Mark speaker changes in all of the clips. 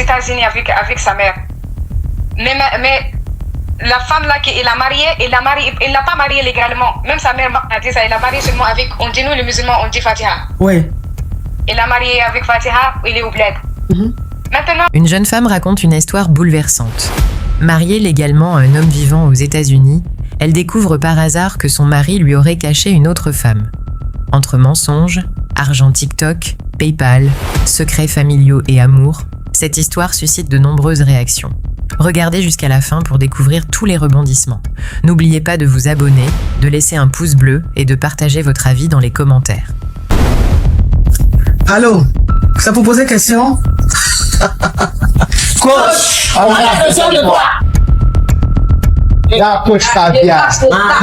Speaker 1: États-Unis avec sa mère. Mais la femme là qu'il a mariée, il l'a pas mariée légalement. Même sa mère a dit ça, il a marié seulement avec, on dit nous les musulmans, on dit Fatiha.
Speaker 2: Oui.
Speaker 1: Il a marié avec Fatiha, il est au bled. Maintenant...
Speaker 3: Une jeune femme raconte une histoire bouleversante. Mariée légalement à un homme vivant aux États-Unis, elle découvre par hasard que son mari lui aurait caché une autre femme. Entre mensonges, argent TikTok, PayPal, secrets familiaux et amour, cette histoire suscite de nombreuses réactions. Regardez jusqu'à la fin pour découvrir tous les rebondissements. N'oubliez pas de vous abonner, de laisser un pouce bleu et de partager votre avis dans les commentaires.
Speaker 2: Allô, ça vous poser question? Coach,
Speaker 4: on a besoin de toi.
Speaker 2: La coach Caviar.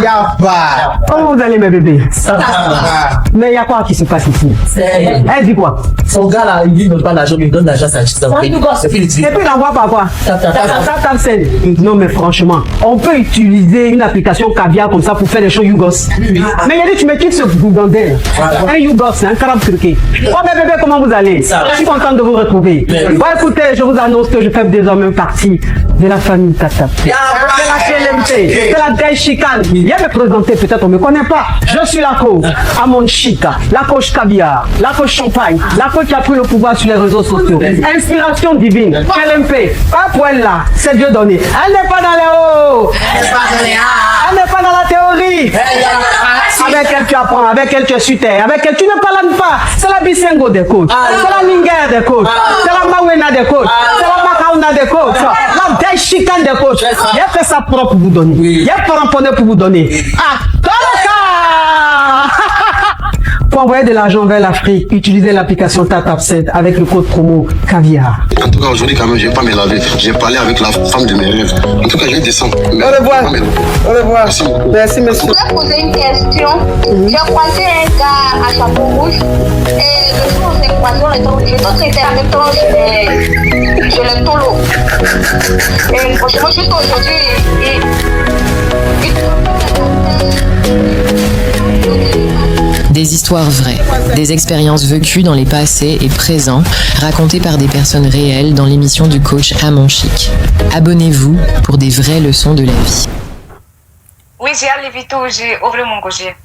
Speaker 2: Y'a pas.
Speaker 5: Comment vous allez, mes bébés? Ça va. Mais il y a quoi qui se passe ici? Elle dit quoi?
Speaker 4: Son gars là, il dit ne pas l'argent, il me donne l'argent, ça agit.
Speaker 5: Et puis il envoie par quoi? Non, mais franchement, on peut utiliser une application Caviar comme ça pour faire des choses Yougos. Mais il a dit, tu me quittes ce bougandais. Un Yougos, c'est un carabe turqué. Oh, mes bébés, comment vous allez? Je suis content de vous retrouver. Bon, écoutez, je vous annonce que je fais désormais partie de la famille Tata. C'est la Dei Chicane. Viens me présenter, peut-être on ne me connaît pas. Je suis la coach Amon Chica, la coach Caviar, la coach Champagne, la coach qui a pris le pouvoir sur les réseaux sociaux. Inspiration divine, LMP, pas pour elle là, c'est Dieu donné. Elle n'est pas dans les hauts, elle n'est pas dans la théorie. Avec elle tu apprends, avec elle tu es sur terre, avec elle tu ne parles pas. C'est la Bisengo des coachs, c'est la Minguer des coachs, c'est la Mawena des coachs, c'est la Makauna des coachs, la Dei Chicane des coachs. Il a fait ça propre pour vous donner. Il y a pas ramponné pour vous donner. Ah, pour envoyer de l'argent vers l'Afrique, utilisez l'application TapTapSend avec le code promo Caviar.
Speaker 6: En tout cas, aujourd'hui, quand même, je ne vais pas me laver. J'ai parlé avec la femme de mes rêves. En tout cas, je vais descendre.
Speaker 2: Au revoir. Au revoir.
Speaker 6: Merci.
Speaker 2: Merci, monsieur.
Speaker 7: Je voulais poser une question. J'ai croisé un gars à chapeau rouge. Et le jour où j'ai croisé, l'autre était en même temps sur le tolo. Et franchement, juste aujourd'hui,
Speaker 3: Des histoires vraies, des expériences vécues dans les passés et présents, racontées par des personnes réelles dans l'émission du coach Amon Chic. Abonnez-vous pour des vraies leçons de la vie.
Speaker 1: Oui, j'ai allé tout, j'ai ouvert mon gaucher.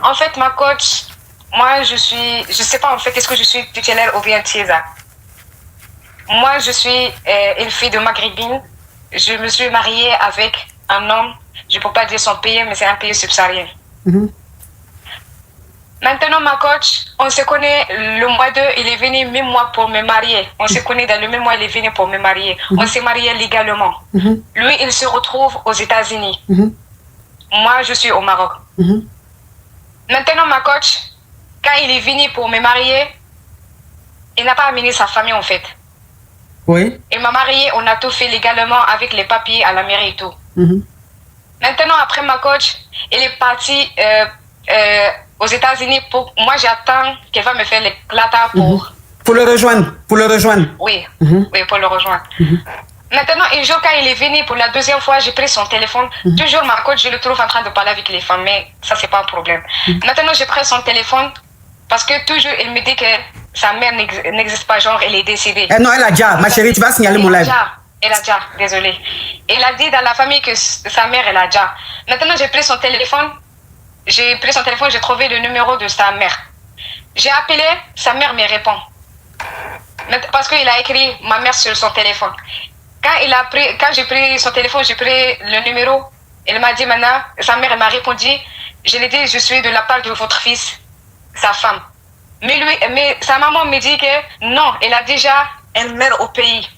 Speaker 1: En fait, ma coach, moi, je sais pas en fait, est-ce que je suis tutélaire ou bien tiesa. Moi, je suis une fille de maghrébine. Je me suis mariée avec un homme, je ne peux pas dire son pays, mais c'est un pays subsaharien. Maintenant, ma coach, on se connaît le mois 2, il est venu même mois pour me marier. On se connaît dans le même mois, il est venu pour me marier. On s'est marié légalement. Lui, il se retrouve aux États-Unis. Moi, je suis au Maroc. Maintenant, ma coach, quand il est venu pour me marier, il n'a pas amené sa famille en fait.
Speaker 2: Oui.
Speaker 1: Il m'a marié, on a tout fait légalement avec les papiers à la mairie et tout. Maintenant, après ma coach, il est parti aux États-Unis pour... Moi, j'attends qu'elle va me faire l'éclatat pour...
Speaker 2: Pour le rejoindre, pour le rejoindre.
Speaker 1: Oui, oui, pour le rejoindre. Maintenant, un jour, quand il est venu pour la deuxième fois, j'ai pris son téléphone. Toujours, ma coach, je le trouve en train de parler avec les femmes, mais ça, c'est pas un problème. Maintenant, j'ai pris son téléphone parce que toujours, il me dit que sa mère n'existe pas, genre, elle est décédée.
Speaker 2: Non, elle a déjà, ma chérie, tu vas signaler mon live.
Speaker 1: Elle a déjà, désolée. Il a dit dans la famille que sa mère, elle a déjà. Maintenant, j'ai pris son téléphone. J'ai trouvé le numéro de sa mère. J'ai appelé, sa mère me répond. Parce qu'il a écrit ma mère sur son téléphone. Quand j'ai pris son téléphone, j'ai pris le numéro. Elle m'a dit maintenant, sa mère m'a répondu. Je lui ai dit, je suis de la part de votre fils, sa femme. Mais sa maman me dit que non, elle a déjà une mère au pays.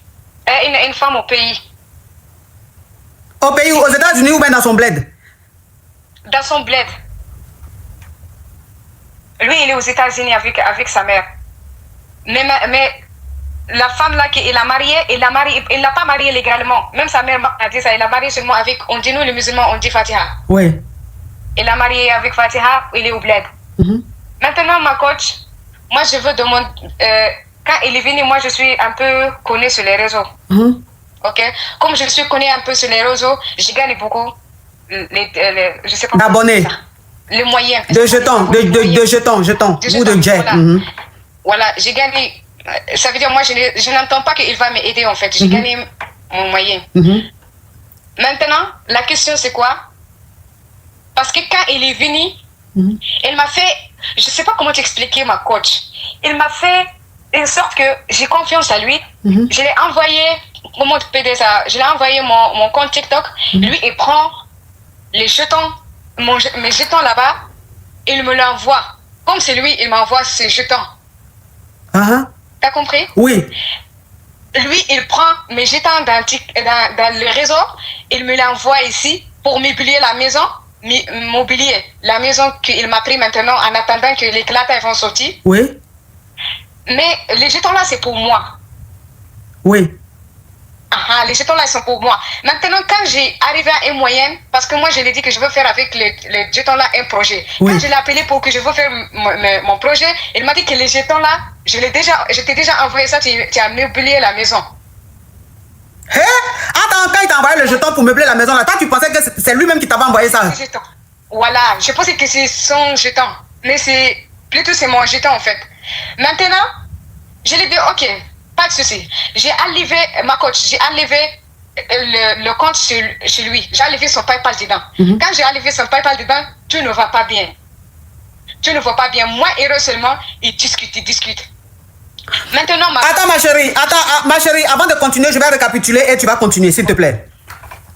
Speaker 1: Une femme au pays.
Speaker 2: Au pays, aux États-Unis ou bien dans son bled?
Speaker 1: Dans son bled. Lui, il est aux États-Unis avec sa mère. Mais la femme là qu'il a mariée, il l'a pas mariée légalement. Même sa mère a dit ça, il a marié seulement avec, on dit nous les musulmans, on dit Fatiha.
Speaker 2: Oui.
Speaker 1: Il a marié avec Fatiha, il est au bled. Maintenant, ma coach, moi je veux demander, quand il est venu, moi je suis un peu connue sur les réseaux. Ok? Comme je suis connue un peu sur les réseaux, je gagne beaucoup. Je sais pas.
Speaker 2: D'abonnés.
Speaker 1: Les moyens.
Speaker 2: De jetons, de jetons, ou de jet.
Speaker 1: Voilà, j'ai gagné ça veut dire, moi, je n'entends pas qu'il va m'aider, en fait. J'ai gagné mon moyen. Maintenant, la question, c'est quoi? Parce que quand il est venu, il m'a fait, je ne sais pas comment t'expliquer, ma coach. Il m'a fait en sorte que j'ai confiance à lui. Je l'ai envoyé, je l'ai envoyé mon compte TikTok. Lui, il prend les jetons, mes jetons là-bas, il me l'envoie. Comme c'est lui, il m'envoie ses jetons. T'as compris?
Speaker 2: Oui.
Speaker 1: Lui, il prend mes jetons dans le réseau, il me l'envoie ici pour mobilier la maison, la maison qu'il m'a pris maintenant en attendant que les clatas vont sortir.
Speaker 2: Oui.
Speaker 1: Mais les jetons là, c'est pour moi.
Speaker 2: Oui.
Speaker 1: Les jetons là, ils sont pour moi. Maintenant, quand j'ai arrivé à un moyen, parce que moi, je l'ai dit que je veux faire avec les jetons là un projet.
Speaker 2: Oui.
Speaker 1: Quand je l'ai appelé pour que je veux faire mon projet, il m'a dit que les jetons là, je t'ai déjà envoyé ça, tu as meublé la maison.
Speaker 2: Attends, quand il t'a envoyé le jeton pour meubler la maison là, toi, tu pensais que c'est lui-même qui t'avait envoyé ça?
Speaker 1: Voilà, je pensais que c'est son jeton. Mais c'est mon jeton en fait. Maintenant, je lui ai dit, ok, pas de souci. J'ai enlevé, ma coach, j'ai enlevé le compte chez lui. J'ai enlevé son PayPal dedans. Quand j'ai enlevé son PayPal dedans, tu ne vas pas bien. Tu ne vas pas bien. Moi et eux seulement, ils discutent. Maintenant,
Speaker 2: Attends, ma chérie, avant de continuer, je vais récapituler et tu vas continuer, s'il te plaît.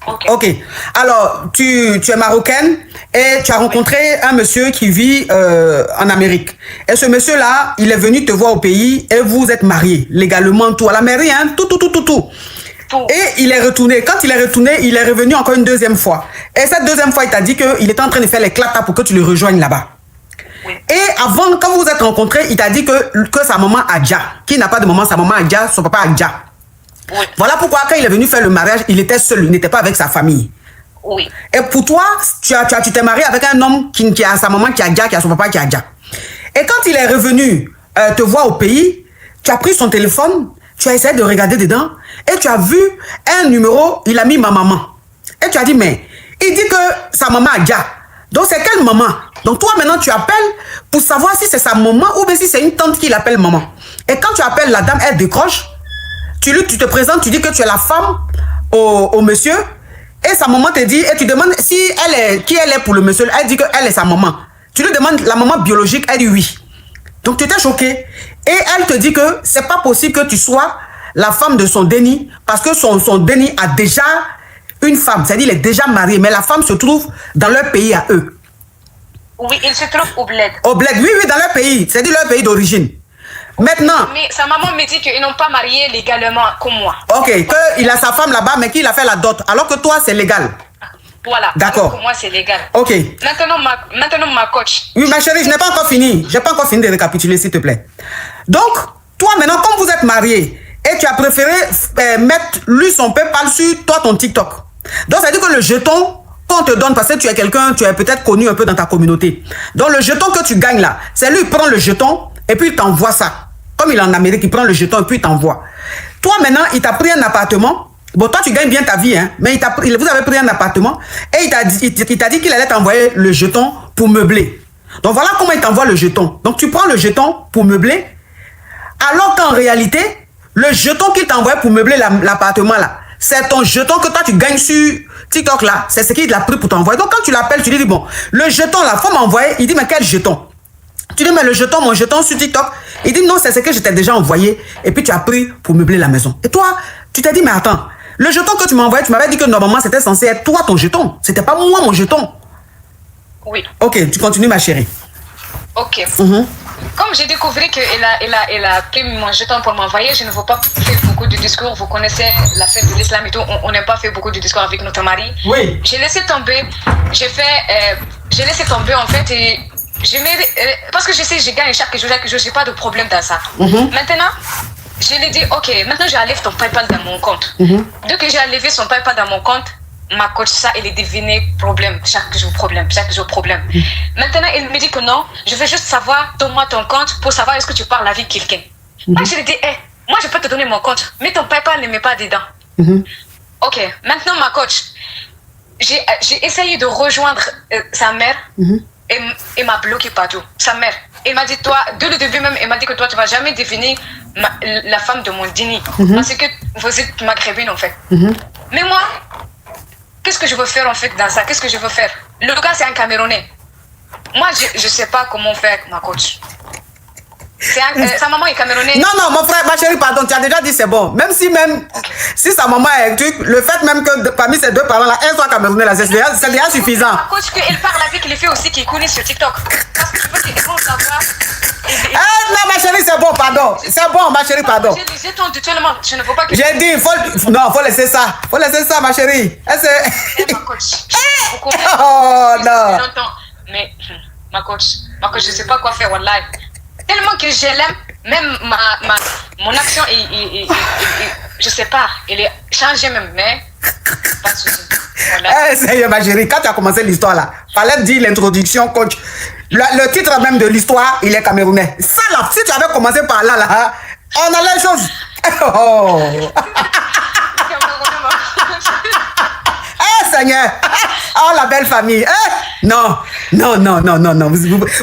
Speaker 2: Ok. Alors, tu es marocaine et tu as rencontré un monsieur qui vit en Amérique. Et ce monsieur-là, il est venu te voir au pays et vous êtes mariés, légalement, tout, à la mairie, hein, tout. Et il est retourné. Quand il est retourné, il est revenu encore une deuxième fois. Et cette deuxième fois, il t'a dit qu'il était en train de faire les clatas pour que tu le rejoignes là-bas. Et avant, quand vous vous êtes rencontrés, il t'a dit que sa maman Adja, qui n'a pas de maman, sa maman Adja, son papa Adja. Voilà pourquoi quand il est venu faire le mariage, il était seul, il n'était pas avec sa famille. Et pour toi, tu t'es marié avec un homme qui a sa maman qui a Adja, qui a son papa qui a Adja. Et quand il est revenu te voir au pays, tu as pris son téléphone, tu as essayé de regarder dedans et tu as vu un numéro, il a mis ma maman. Et tu as dit, mais il dit que sa maman Adja. Donc c'est quelle maman? Donc toi maintenant tu appelles pour savoir si c'est sa maman ou bien si c'est une tante qui l'appelle maman. Et quand tu appelles la dame, elle décroche. Tu te présentes, tu dis que tu es la femme au monsieur. Et sa maman te dit, et tu demandes si qui elle est pour le monsieur. Elle dit qu'elle est sa maman. Tu lui demandes la maman biologique, elle dit oui. Donc tu étais choqué. Et elle te dit que c'est pas possible que tu sois la femme de son déni parce que son déni a déjà une femme. C'est-à-dire il est déjà marié, mais la femme se trouve dans leur pays à eux.
Speaker 1: Oui, il se trouve au bled.
Speaker 2: Au bled, oui, dans leur pays. C'est-à-dire leur pays d'origine. Maintenant.
Speaker 1: Mais sa maman me dit qu'ils n'ont pas marié légalement comme moi.
Speaker 2: Ok, qu'il a sa femme là-bas, mais qu'il a fait la dot. Alors que toi, c'est légal.
Speaker 1: Voilà.
Speaker 2: D'accord.
Speaker 1: Pour moi, c'est légal.
Speaker 2: Ok.
Speaker 1: Maintenant, ma coach.
Speaker 2: Oui, ma chérie, je n'ai pas encore fini. Je n'ai pas encore fini de récapituler, s'il te plaît. Donc, toi, maintenant, comme vous êtes mariés, et tu as préféré mettre lui son PayPal sur toi, ton TikTok. Donc, ça veut dire que le jeton qu'on te donne, parce que tu es quelqu'un, tu es peut-être connu un peu dans ta communauté. Donc, le jeton que tu gagnes là, c'est lui qui prend le jeton et puis il t'envoie ça. Comme il est en Amérique, il prend le jeton et puis il t'envoie. Toi, maintenant, il t'a pris un appartement. Bon, toi, tu gagnes bien ta vie, hein, mais vous avez pris un appartement et il t'a dit qu'il allait t'envoyer le jeton pour meubler. Donc, voilà comment il t'envoie le jeton. Donc, tu prends le jeton pour meubler, alors qu'en réalité, le jeton qu'il t'envoie pour meubler l'appartement là, c'est ton jeton que toi, tu gagnes sur TikTok là. C'est ce qu'il a pris pour t'envoyer. Donc, quand tu l'appelles, tu lui dis, bon, le jeton là, faut m'envoyer. Il dit, mais quel jeton? Tu dis, mais le jeton, mon jeton sur TikTok. Il dit, non, c'est ce que je t'ai déjà envoyé. Et puis, tu as pris pour meubler la maison. Et toi, tu t'es dit, mais attends, le jeton que tu m'as envoyé, tu m'avais dit que normalement, c'était censé être toi, ton jeton. C'était pas moi, mon jeton.
Speaker 1: Oui.
Speaker 2: Ok, tu continues, ma chérie.
Speaker 1: Ok. Comme j'ai découvert qu'il a pris mon jeton pour m'envoyer, je ne veux pas faire beaucoup de discours. Vous connaissez la fête de l'islam et tout. On n'a pas fait beaucoup de discours avec notre mari.
Speaker 2: Oui.
Speaker 1: J'ai laissé tomber. J'ai laissé tomber en fait et parce que je sais, je gagne chaque jour, je n'ai pas de problème dans ça. Maintenant, je lui ai dit, ok, maintenant j'enlève ton PayPal dans mon compte. Dès que j'ai enlevé son PayPal dans mon compte, ma coach, ça, il est devenu problème. Chaque jour, problème. Maintenant, il me dit que non, je veux juste savoir, donne-moi ton compte pour savoir est-ce que tu parles avec quelqu'un. Moi, je lui ai dit, moi, je peux te donner mon compte, mais ton PayPal ne met pas dedans. Ok, maintenant, ma coach, j'ai essayé de rejoindre sa mère. Et m'a bloqué partout. Sa mère. Elle m'a dit, toi, dès le début même, elle m'a dit que toi, tu ne vas jamais devenir la femme de mon dîner. Parce que vous êtes maghrébine en fait. Mais moi, qu'est-ce que je veux faire en fait dans ça? Qu'est-ce que je veux faire? Le gars, c'est un Camerounais. Moi, je sais pas comment faire, ma coach. Sa maman est camerounaise.
Speaker 2: Non, mon frère, ma chérie, pardon, tu as déjà dit c'est bon. Même si sa maman est truc, le fait même que parmi ces deux parents-là, un soit camerounais, là, c'est déjà suffisant.
Speaker 1: Ma coach, qu'elle parle avec les filles aussi qui connaissent sur TikTok. Parce que je veux qu'elles vont savoir.
Speaker 2: Non, ma chérie, c'est bon, pardon. C'est bon, ma chérie, pardon.
Speaker 1: J'ai tendu tellement, je ne veux pas que...
Speaker 2: J'ai dit, faut laisser ça. Faut laisser ça, ma chérie.
Speaker 1: Ma coach,
Speaker 2: oh, non.
Speaker 1: Mais, ma coach, je sais pas quoi faire, wallahi. Tellement que je l'aime, même mon action, je sais pas, elle est changée même, mais pas de souci.
Speaker 2: Voilà. Sérieux, ma chérie, quand tu as commencé l'histoire là, fallait dire l'introduction, coach. Le titre même de l'histoire, il est camerounais. Ça là, si tu avais commencé par là, on a les choses. Oh. Seigneur. Oh, la belle famille. Non.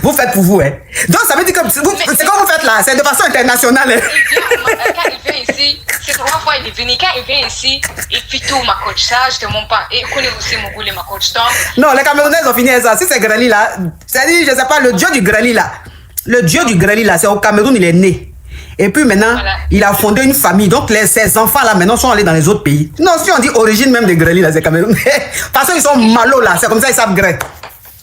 Speaker 2: Vous faites pour vous. Donc, ça veut dire que c'est comme vous faites là. C'est de façon internationale.
Speaker 1: Quand il vient ici, c'est 3 fois il est venu. Quand il vient ici, il fait tout, ma coach. Ça, je te montre pas. Et il connaît aussi mon goulé, ma coach. Donc...
Speaker 2: Non, les Camerounais ont fini ça. Si c'est Greli là, c'est-à-dire, je sais pas, le dieu du Greli là. Le dieu du Greli là, c'est au Cameroun, il est né. Et puis maintenant, voilà. Il a fondé une famille. Donc, ces enfants-là, maintenant, sont allés dans les autres pays. Non, si on dit origine même de Greli, là, c'est Cameroun. Parce qu'ils sont malos, là. C'est comme ça, ils savent grec.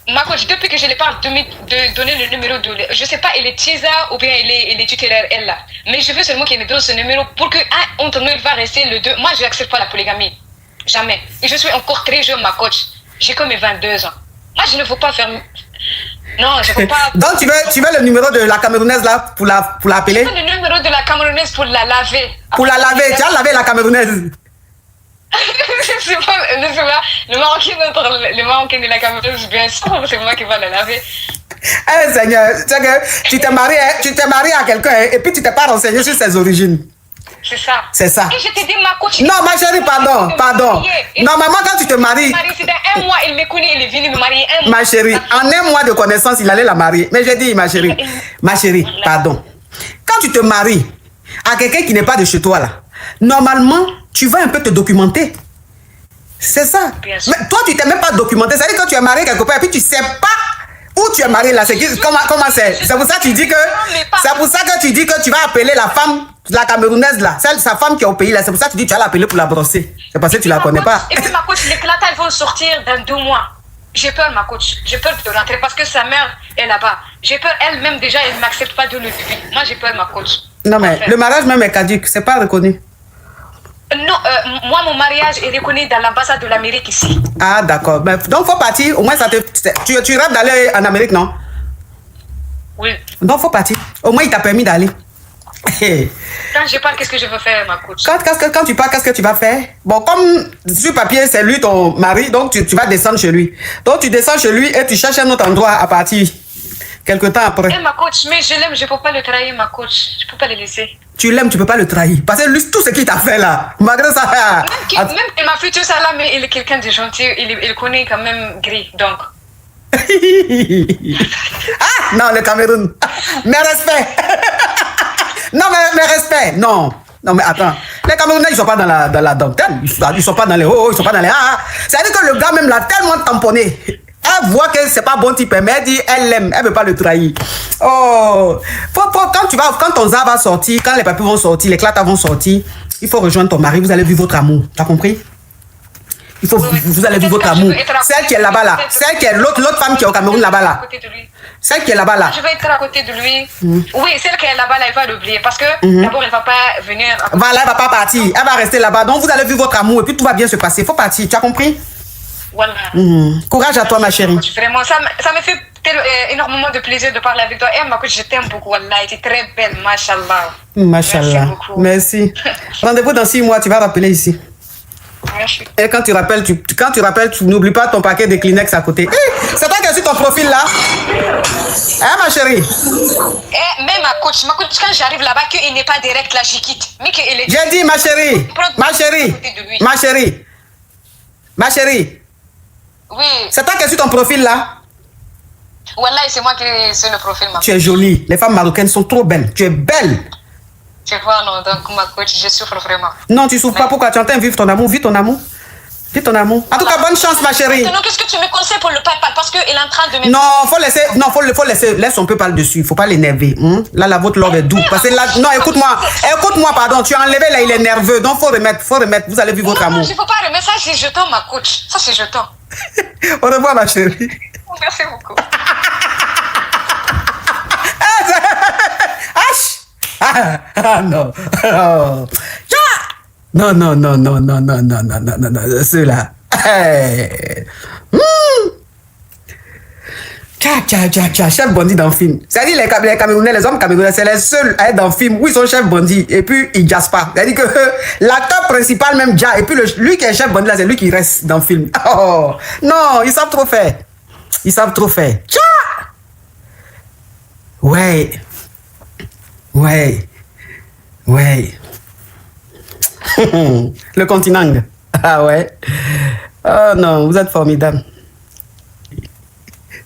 Speaker 1: Ma coach, depuis que je l'ai pas donné le numéro de... Je sais pas, elle est Tisa ou bien elle est tutélaire, elle, là. Mais je veux seulement qu'elle me donne ce numéro pour que, entre nous, il va rester le 2. Moi, je n'accepte pas la polygamie. Jamais. Et je suis encore très jeune, ma coach. J'ai que mes 22 ans. Moi, je ne veux pas faire... Non, je ne veux pas...
Speaker 2: Donc, tu veux le numéro de la Camerounaise là pour l'appeler?
Speaker 1: Je veux le numéro de la Camerounaise pour la laver.
Speaker 2: Pour la laver? Tu as lavé la Camerounaise?
Speaker 1: C'est pas le Marocain de la Camerounaise, bien sûr, c'est moi qui vais la laver.
Speaker 2: Seigneur, tu t'es marié à quelqu'un et puis tu t'es pas renseigné sur ses origines.
Speaker 1: C'est ça.
Speaker 2: C'est ça.
Speaker 1: Et je te dis, ma coach...
Speaker 2: Non, ma chérie, pardon. Normalement, quand tu te maries...
Speaker 1: C'est dans 1 mois, il me connaît, il est venu me marier 1 mois.
Speaker 2: Ma chérie, en 1 mois de connaissance, il allait la marier. Mais j'ai dit, ma chérie, pardon. Quand tu te maries à quelqu'un qui n'est pas de chez toi, là, normalement, tu vas un peu te documenter. C'est ça. Mais toi, tu t'es même pas documenté. C'est-à-dire que tu es marié quelque part et puis tu sais pas où tu es marié là. Comment c'est? C'est pour ça que tu dis que... C'est pour ça que tu dis que tu vas appeler la femme... La Camerounaise là, sa femme qui est au pays là, c'est pour ça que tu dis que tu vas l'appeler pour la brosser. C'est parce que tu la connais pas.
Speaker 1: Et puis ma coach, les clatas elles vont sortir dans 2 mois. J'ai peur ma coach, j'ai peur de rentrer parce que sa mère est là-bas. J'ai peur elle-même déjà, elle ne m'accepte pas de le vivre. Moi j'ai peur ma coach.
Speaker 2: Non mais le mariage même est caduque, c'est pas reconnu.
Speaker 1: Non, moi mon mariage est reconnu dans l'ambassade de l'Amérique ici.
Speaker 2: Ah d'accord, donc faut partir, au moins ça te... Tu rêves d'aller en Amérique non?
Speaker 1: Oui.
Speaker 2: Donc faut partir, au moins il t'a permis d'aller.
Speaker 1: Quand je parle, qu'est-ce que je veux faire, ma coach?
Speaker 2: Quand tu parles, qu'est-ce que tu vas faire? Bon, comme sur papier, c'est lui ton mari, donc tu vas descendre chez lui. Donc tu descends chez lui et tu cherches un autre endroit à partir. Quelque temps après.
Speaker 1: Ma coach, mais je l'aime, je ne peux pas le trahir, ma coach. Je ne peux pas le laisser.
Speaker 2: Tu l'aimes, tu ne peux pas le trahir. Parce que lui, tout ce qu'il t'a fait là, malgré ça...
Speaker 1: Même ma future ça mais il est quelqu'un de gentil, il connaît quand même gris, donc...
Speaker 2: Ah, non, le Cameroun. Mais respect. Non, mais respect. Non, mais attends. Les Camerounais, ils sont pas dans la dentelle. Ils sont pas dans les hauts, ils sont pas dans les ah. C'est-à-dire que le gars même l'a tellement tamponné. Elle voit que c'est pas bon type, mais elle dit, elle l'aime, elle veut pas le trahir. Oh, quand ton zar va sortir, quand les papiers vont sortir, les clatas vont sortir, il faut rejoindre ton mari, vous allez vivre votre amour. Tu as compris? Il faut, vous allez vivre votre amour. Celle qui est là-bas là, celle qui est l'autre femme qui est au Cameroun là-bas là. Celle qui est là-bas là.
Speaker 1: Je vais être à côté de lui. Oui, celle qui est là-bas là, elle va l'oublier parce que d'abord elle va pas venir.
Speaker 2: Voilà, elle va pas partir, elle va rester là-bas. Donc vous allez vivre votre amour et puis tout va bien se passer. Il faut partir, tu as compris?
Speaker 1: Voilà.
Speaker 2: Courage à toi ma chérie.
Speaker 1: Vraiment, ça me fait énormément de plaisir de parler avec toi. Et ma coach, je t'aime beaucoup. Wallah, tu es très belle, machallah.
Speaker 2: Machallah. Merci. Rendez-vous dans 6 mois, tu vas rappeler ici.
Speaker 1: Merci.
Speaker 2: Et quand tu rappelles, tu n'oublies pas ton paquet de Kleenex à côté. C'est toi qui as sur ton profil là. Hein ma chérie?
Speaker 1: Mais ma coach, quand j'arrive là-bas, qu'il n'est pas direct là, je quitte. Mais qu'il est...
Speaker 2: J'ai dit ma chérie. Ma chérie.
Speaker 1: Oui.
Speaker 2: C'est toi qui as sur ton profil là.
Speaker 1: Wallah, c'est moi qui ai sur le profil.
Speaker 2: Tu es jolie. Les femmes marocaines sont trop belles. Tu es belle.
Speaker 1: Tu vois, non, donc ma coach, je souffre vraiment.
Speaker 2: Non, tu souffres pas. Pourquoi? Tu es en train de vivre ton amour. Vis ton amour. Vis ton amour. En tout cas, bonne chance, ma chérie.
Speaker 1: Maintenant, qu'est-ce que tu me conseilles pour le papa? Parce qu'il est en train de me...
Speaker 2: Non, faut laisser. Non, faut laisser. Laisse un peu par le dessus. Faut pas l'énerver. Là, la votre love est doux. Parce que là, non, écoute-moi. Écoute-moi, pardon. Tu as enlevé là, il est nerveux. Donc, faut remettre. Vous allez vivre votre amour.
Speaker 1: Non, il ne faut pas remettre ça, c'est jeton, ma coach. Ça, c'est jeton.
Speaker 2: Au revoir, ma chérie.
Speaker 1: Merci beaucoup.
Speaker 2: Non. Oh. Non, ceux-là. Chef bandit dans le film. C'est-à-dire les Camerounais, les hommes camerounais, c'est les seuls à être dans le film où ils sont chef bandit et puis ils jazzent pas. C'est-à-dire que l'acteur principal même jazz et puis lui qui est chef bandit là, c'est lui qui reste dans le film. Oh non, ils savent trop faire. Ils savent trop faire. Ouais. Le continent. Ah ouais. Oh non, vous êtes formidable.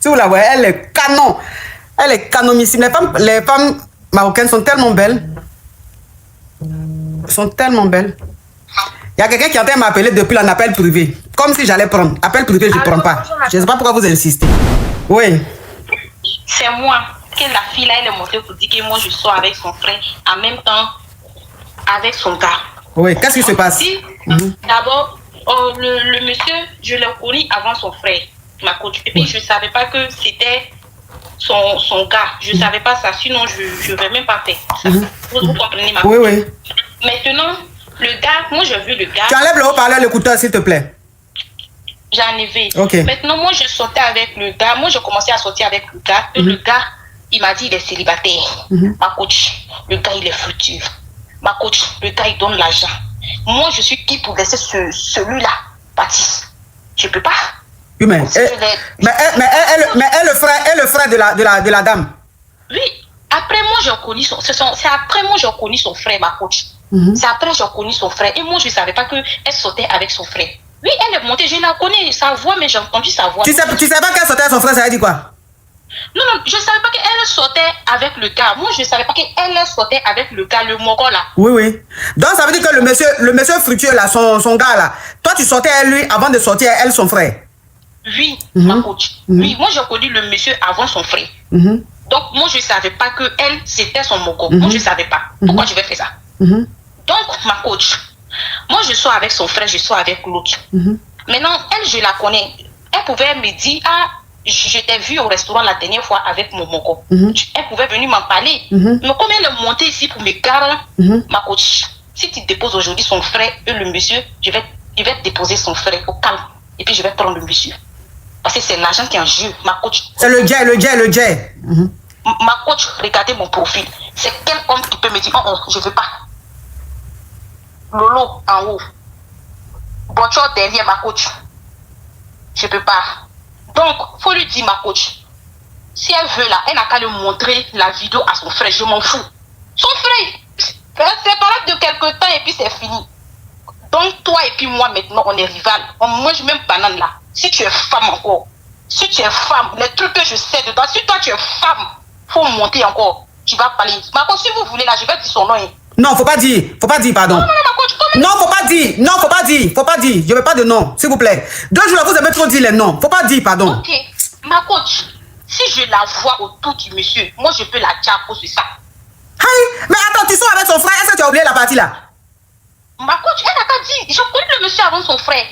Speaker 2: Si vous la voyez, elle est canon. Elle est canomissime. Les femmes marocaines sont tellement belles. Elles sont tellement belles. Il y a quelqu'un qui est en train de m'appeler depuis un appel privé. Comme si j'allais prendre. Appel privé, je ne prends pas. Je ne sais pas pourquoi vous insistez. Oui.
Speaker 8: C'est moi que la fille là, elle est montée pour dire que moi je sors avec son frère en même temps avec son gars.
Speaker 2: Oui, qu'est-ce qui se passe?
Speaker 8: D'abord, le monsieur, je l'ai connu avant son frère, ma coach. Et puis je ne savais pas que c'était son gars. Je ne savais pas ça, sinon je ne vais même pas faire ça. Vous comprenez ma coach?
Speaker 2: Oui.
Speaker 8: Maintenant, le gars, moi j'ai vu le gars.
Speaker 2: Tu enlèves le haut-parleur, l'écouteur, s'il te plaît.
Speaker 8: J'en ai vu.
Speaker 2: Okay.
Speaker 8: Maintenant, moi je sortais avec le gars. Moi je commençais à sortir avec le gars. Et le gars, il m'a dit il est célibataire. Ma coach, le gars il est fructueux. Ma coach, le gars il donne l'argent. Moi je suis qui pour laisser celui-là partir? Je peux pas.
Speaker 2: Oui, mais le frère de la dame.
Speaker 8: Oui. Après moi j'ai connu c'est après moi j'ai connu son frère, ma coach. C'est après j'ai connu son frère. Et moi je savais pas qu'elle sortait avec son frère. Oui, elle est montée, je la connais, sa voix, mais j'ai entendu sa voix.
Speaker 2: Tu sais pas qu'elle sortait avec son frère, ça veut dire quoi?
Speaker 8: Non, je ne savais pas qu'elle sortait avec le gars. Moi, je ne savais pas qu'elle sortait avec le gars, le Mogol là. Oui.
Speaker 2: Donc, ça veut dire que le monsieur fructueux là, son gars là, toi, tu sortais avec lui avant de sortir avec elle, son frère?
Speaker 8: Oui, ma coach. Oui, moi, j'ai connu le monsieur avant son frère. Donc, moi, je ne savais pas qu'elle, c'était son Mogol. Moi, je ne savais pas. Pourquoi je vais faire ça? Donc, ma coach, moi, je sors avec son frère, je sors avec l'autre. Maintenant, elle, je la connais. Elle pouvait me dire, je t'ai vu au restaurant la dernière fois avec mon Mogo. Elle pouvait venir m'en parler. Mais comme elle est montée ici pour me garder, ma coach, si tu déposes aujourd'hui son frère et le monsieur, je vais déposer son frère au calme. Et puis je vais prendre le monsieur. Parce que c'est l'argent qui est en jeu, ma coach.
Speaker 2: C'est le jet.
Speaker 8: Ma coach, regardez mon profil. C'est quel homme qui peut me dire, oh, je ne veux pas. Lolo en haut. Bocho derrière ma coach. Je ne peux pas. Donc, il faut lui dire, ma coach, si elle veut là, elle n'a qu'à lui montrer la vidéo à son frère, je m'en fous. Son frère, c'est parlé de quelque temps et puis c'est fini. Donc, toi et puis moi, maintenant, on est rivales. On mange même banane là. Si tu es femme encore, si tu es femme, les trucs que je sais dedans, si toi tu es femme, il faut monter encore. Tu vas parler. Ma coach, si vous voulez là, je vais dire son nom.
Speaker 2: Non, faut pas dire, pardon.
Speaker 8: Non, ma coach,
Speaker 2: non, faut pas dire. Je veux pas de nom, s'il vous plaît. 2 jours là, vous avez trop dit les noms. Faut pas dire, pardon.
Speaker 8: Ok, ma coach, si je la vois autour du monsieur, moi je peux la dire à cause de ça.
Speaker 2: Hey, mais attends, tu sors avec son frère, est-ce que tu as oublié la partie là?
Speaker 8: Ma coach, elle n'a qu'à dire, je connais le monsieur avant son frère.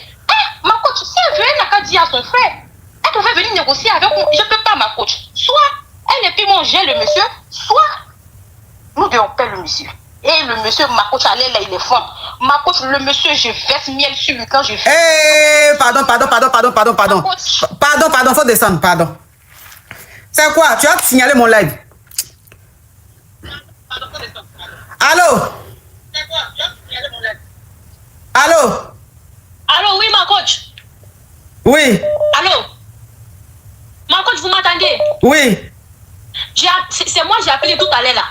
Speaker 8: Ma coach, si elle veut, elle n'a qu'à dire à son frère. Elle pouvait venir négocier avec moi. Je ne peux pas, ma coach. Soit elle et puis moi, j'ai le monsieur, soit nous devons payer le monsieur. Et le monsieur, ma coach, allait là, il est fort. Ma coach, le monsieur, je verse miel sur lui quand je fais.
Speaker 2: Pardon. Pardon, faut descendre, pardon. C'est quoi? Tu as signalé mon live.
Speaker 8: Pardon, faut descendre.
Speaker 2: Allô?
Speaker 8: C'est quoi? Tu as signalé mon live.
Speaker 2: Allô?
Speaker 8: Allô, oui, ma coach.
Speaker 2: Oui.
Speaker 8: Allô? Ma coach, vous m'entendez?
Speaker 2: Oui.
Speaker 8: C'est moi, j'ai appelé tout à l'heure là.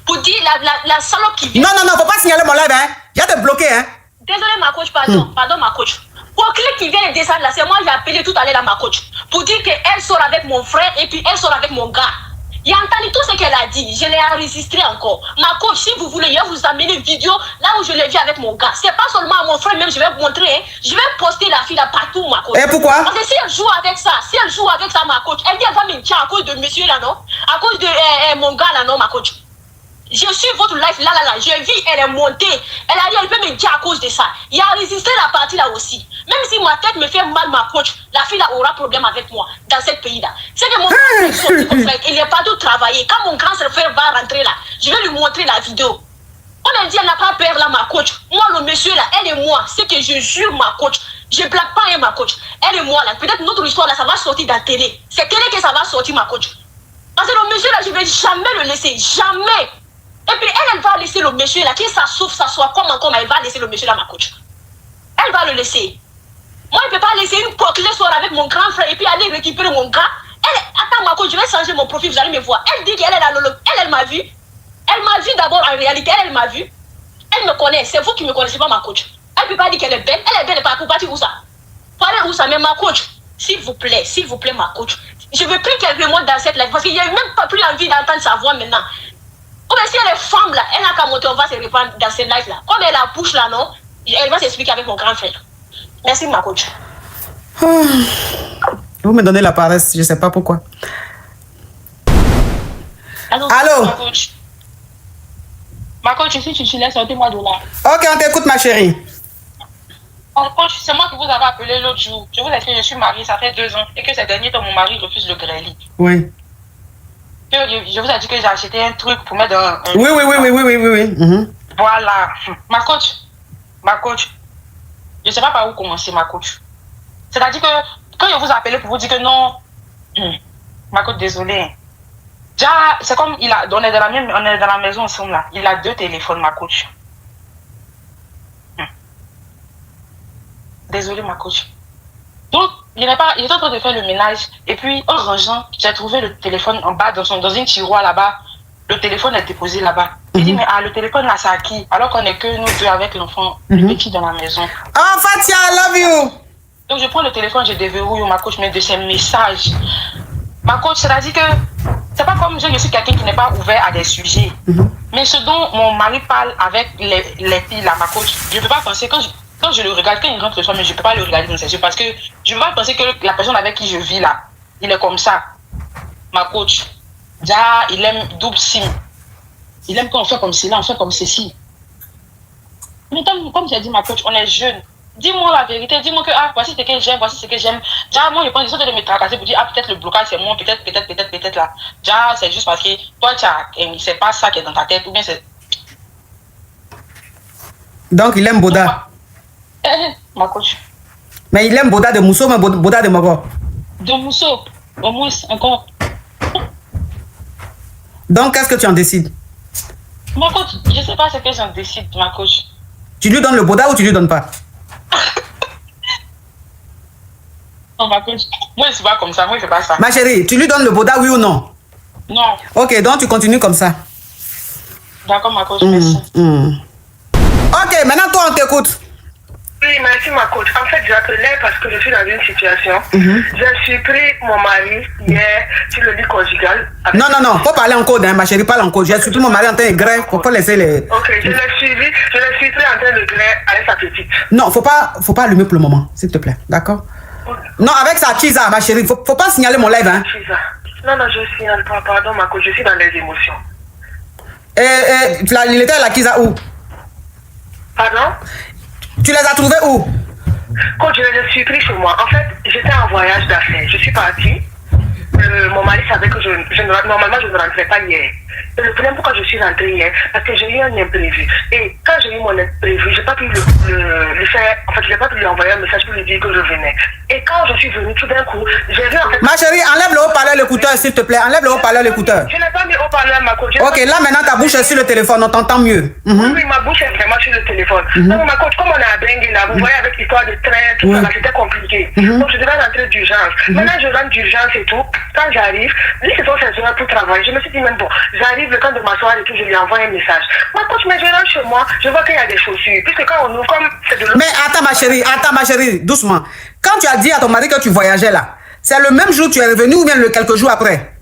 Speaker 8: Pour dire la salope qui vient.
Speaker 2: Non, faut pas signaler mon live, hein. Il y a te bloquer, hein.
Speaker 8: Désolé, ma coach, pardon, ma coach. Pour quelqu'un qui vient de descendre là, c'est moi, j'ai appelé tout à l'heure là, ma coach. Pour dire qu'elle sort avec mon frère et puis elle sort avec mon gars.
Speaker 9: Il a entendu tout ce qu'elle a dit. Je l'ai enregistré encore. Ma coach, si vous voulez, je vais vous amener une vidéo là où je l'ai vu avec mon gars. C'est pas seulement à mon frère, même je vais vous montrer. Hein. Je vais poster la fille là partout, ma coach.
Speaker 2: Et pourquoi?
Speaker 9: Parce que si elle joue avec ça, ma coach, elle dit elle va me dire à cause de monsieur là, non? À cause de mon gars là, non, ma coach. Je suis votre live là, j'ai vu, elle est montée. Elle a dit, elle peut me dire à cause de ça. Il a enregistré la partie là aussi. Même si ma tête me fait mal, ma coach, la fille là aura problème avec moi dans ce pays là. C'est que mon frère est sorti comme ça, il n'est pas tout travaillé. Quand mon grand frère va rentrer là, je vais lui montrer la vidéo. On a dit, elle n'a pas peur là, ma coach. Moi, le monsieur là, elle et moi, c'est que je jure, ma coach. Je blague pas, hein, ma coach. Elle et moi là, peut-être notre histoire là, ça va sortir dans la télé. C'est télé que ça va sortir, ma coach. Parce que le monsieur là, je vais jamais le laisser, jamais. Et puis elle va laisser le monsieur là, qui ça souffre, ça soit comme encore, elle va laisser le monsieur là, ma coach. Elle va le laisser. Moi, je ne peux pas laisser une coquille soir avec mon grand frère et puis aller récupérer mon gars. Attends, ma coach, je vais changer mon profil, vous allez me voir. Elle dit qu'elle elle m'a vu. Elle m'a vu d'abord en réalité, elle m'a vu. Elle me connaît, c'est vous qui me connaissez pas, ma coach. Elle ne peut pas dire qu'elle est belle. Elle est belle, pas pour partir où ça? Pour aller où ça? Mais ma coach, s'il vous plaît, ma coach. Je veux plus qu'elle remonte dans cette live parce qu'il n'y a même pas plus envie d'entendre sa voix maintenant. Oh, mais si elle est femme là, elle n'a qu'à monter, on va se répandre dans cette live là. Comme elle a bouche là, non? Elle va s'expliquer avec mon grand frère. Merci, ma coach.
Speaker 2: Vous me donnez la paresse, je ne sais pas pourquoi.
Speaker 9: Allô?
Speaker 8: Ma coach, si tu laisses, sortez-moi de là.
Speaker 2: Ok, on t'écoute, ma chérie.
Speaker 8: Coach, c'est moi qui vous avais appelé l'autre jour. Je vous ai dit que je suis mariée, ça fait 2 ans. Et que ces derniers temps, mon mari refuse le grêlis.
Speaker 2: Oui.
Speaker 8: Je vous ai dit que j'ai acheté un truc pour mettre dans...
Speaker 2: Oui.
Speaker 8: Voilà. Ma coach, je ne sais pas par où commencer, ma coach. C'est-à-dire que quand je vous appelais pour vous dire que non, ma coach, désolée. Déjà, c'est comme, on est dans la maison ensemble là. Il a 2 téléphones, ma coach. Désolée, ma coach. Donc, il est en train de faire le ménage. Et puis, en rangeant, j'ai trouvé le téléphone en bas, dans une tiroir là-bas. Le téléphone est déposé là-bas. Il dit, mais le téléphone là, c'est à qui? Alors qu'on n'est que nous 2 avec l'enfant, le petit dans la maison.
Speaker 2: Oh, Fatia, I love you!
Speaker 8: Donc, je prends le téléphone, je déverrouille ma coach, mais de ses messages. Ma coach, c'est-à-dire que c'est pas comme je suis quelqu'un qui n'est pas ouvert à des sujets. Mais ce dont mon mari parle avec les filles là, ma coach, je ne peux pas penser, quand je le regarde, quand il rentre le soir, mais je ne peux pas le regarder dans ses yeux parce que je ne peux pas penser que la personne avec qui je vis là, il est comme ça. Ma coach, déjà, il aime double sim. Il aime quand on fait comme cela, on fait comme ceci. Mais comme j'ai dit, ma coach, on est jeunes. Dis-moi la vérité, dis-moi que voici ce que j'aime, voici ce que j'aime. Déjà, moi, je pense que de me tracasser pour dire peut-être le blocage c'est moi, peut-être là. Déjà, c'est juste parce que toi, c'est pas ça qui est dans ta tête, ou bien c'est.
Speaker 2: Donc, il aime Boda.
Speaker 8: Ma coach.
Speaker 2: Mais il aime Boda de Mousso, mais Boda de Mogo.
Speaker 8: De Mousso, au moins, encore.
Speaker 2: Donc, qu'est-ce que tu en décides?
Speaker 8: Ma coach, je ne sais pas ce que j'en décide, ma coach.
Speaker 2: Tu lui donnes le Boda ou tu lui donnes pas?
Speaker 8: Non, ma coach, moi, je ne suis pas comme ça, moi, je ne fais pas ça.
Speaker 2: Ma chérie, tu lui donnes le Boda, oui ou non?
Speaker 8: Non.
Speaker 2: Ok, donc tu continues comme ça.
Speaker 8: D'accord, ma coach, merci.
Speaker 2: Ok, maintenant toi, on t'écoute.
Speaker 10: Oui, merci ma coach. En fait, j'appelais parce que je suis dans une situation. J'ai surpris mon mari hier sur le lit conjugal.
Speaker 2: Non, faut parler en code, hein, ma chérie, parle en code. J'ai surpris mon mari en train de grève, faut pas laisser les...
Speaker 10: Ok, je l'ai suivi en train de grève avec sa petite.
Speaker 2: Non, faut pas allumer pour le moment, s'il te plaît, d'accord? Non, avec sa chisa, ma chérie, faut pas signaler mon live, hein.
Speaker 10: Non, je signale pas, pardon ma coach, je suis dans les émotions.
Speaker 2: Il était à la chisa où?
Speaker 10: Pardon?
Speaker 2: Tu les as trouvés où?
Speaker 10: Quand je les ai surpris chez moi, en fait, j'étais en voyage d'affaires. Je suis partie. Mon mari savait que normalement je ne rentrais pas hier. Et le problème pourquoi je suis rentrée hier, parce que j'ai eu un imprévu. Et quand j'ai eu mon imprévu, je n'ai pas pu le faire. En fait, je n'ai pas pu lui envoyer un message pour lui dire que je venais. Et quand je suis venue, tout d'un coup, j'ai vu en fait.
Speaker 2: Ma chérie, enlève le haut-parleur, l'écouteur, s'il te plaît. Enlève le haut-parleur, l'écouteur.
Speaker 10: Je n'ai pas mis haut-parleur, ma coach.
Speaker 2: Ok, là maintenant ta bouche est sur le téléphone, on t'entend mieux.
Speaker 10: Oui, ma bouche est vraiment sur le téléphone. Donc, ma coach, comme on est à Bengue là, vous voyez avec l'histoire de train, tout ça, c'était compliqué. Donc, je devais rentrer d'urgence. Maintenant, je rentre d'urgence et tout. Quand j'arrive, lui, c'est son heures pour travailler. Je me suis dit, même bon, j'arrive le temps de m'asseoir et tout, je lui envoie un message. Ma coach, mais je rentre chez moi, je vois qu'il y a des chaussures. Puisque quand on ouvre, comme c'est de l'eau.
Speaker 2: Mais attends, ma chérie, doucement. Quand tu as dit à ton mari que tu voyageais là, c'est le même jour que tu es revenu ou bien quelques jours après?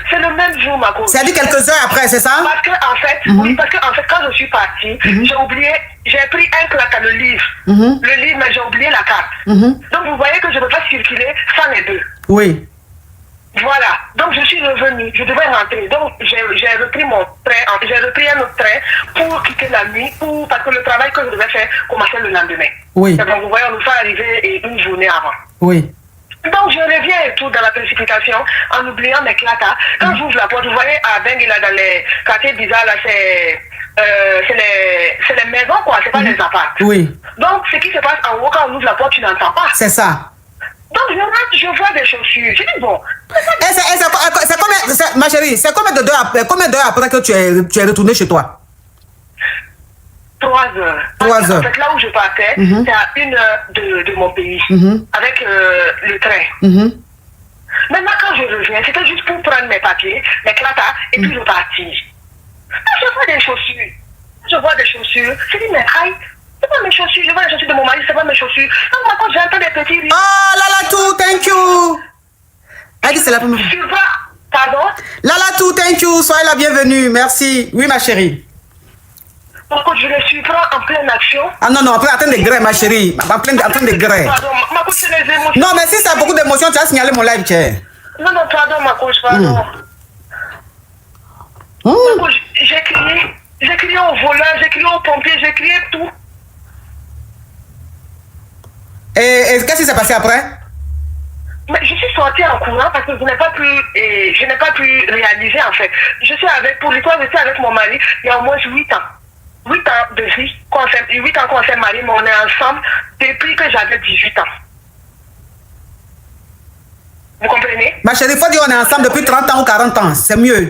Speaker 10: C'est le même jour, ma coach.
Speaker 2: C'est-à-dire quelques heures après, c'est ça?
Speaker 10: Parce que en fait, oui, parce que en fait, quand je suis partie, j'ai pris un claque à le livre. Le livre, mais j'ai oublié la carte. Donc vous voyez que je ne peux pas circuler sans les deux.
Speaker 2: Oui.
Speaker 10: Voilà. Donc je suis revenue, je devais rentrer. Donc j'ai repris mon train, j'ai repris un autre train pour quitter la nuit, parce que le travail que je devais faire commençait le lendemain.
Speaker 2: Oui.
Speaker 10: Donc vous voyez, on nous fait arriver une journée avant.
Speaker 2: Oui.
Speaker 10: Donc je reviens et tout dans la précipitation en oubliant mes clatas. Quand j'ouvre la porte, vous voyez à Bengui là dans les quartiers bizarres là, c'est les maisons quoi, c'est pas les apparts.
Speaker 2: Oui.
Speaker 10: Donc ce qui se passe en haut quand on ouvre la porte, tu n'entends pas.
Speaker 2: C'est ça.
Speaker 10: Donc je vois des chaussures. Je dis bon.
Speaker 2: C'est combien, ma chérie, c'est combien d'heures après que tu es retourné chez toi?
Speaker 10: 3 heures.
Speaker 2: 3 heures.
Speaker 10: En fait, là où je partais, c'est à 1 heure de mon pays, avec le train. Maintenant, quand je reviens, c'était juste pour prendre mes papiers, mes clatas, et puis repartir. Je vois des chaussures. Je dis, mais aïe, c'est pas mes chaussures. Je vois les chaussures de mon mari, c'est pas mes chaussures. Donc, quand j'entends des petits rires.
Speaker 2: Oh, Lalatou, thank you. Elle dit, c'est la première fois.
Speaker 10: Pardon?
Speaker 2: Lalatou, thank you. Soyez la bienvenue. Merci. Oui, ma chérie.
Speaker 10: Pourquoi je les surprends en pleine action?
Speaker 2: Ah non, en train de grès, ma chérie. En train de grès.
Speaker 10: Pardon, ma coach, c'est les émotions.
Speaker 2: Non, mais si ça a beaucoup d'émotions, tu as signalé mon live, tiens.
Speaker 10: Non, pardon, ma coach, pardon. Ma coach, j'ai crié au voleur, j'ai crié aux pompiers, j'ai crié tout.
Speaker 2: Et qu'est-ce qui s'est passé après?
Speaker 10: Mais je suis sortie en courant parce que je n'ai pas pu réaliser en fait. Pour l'histoire, je suis avec mon mari il y a au moins 8 ans. 8 ans de vie, 8 ans qu'on s'est mariés, mais on est ensemble depuis que j'avais 18 ans. Vous comprenez?
Speaker 2: Ma chérie, il faut dire qu'on est ensemble depuis 30 ans ou 40 ans. C'est mieux.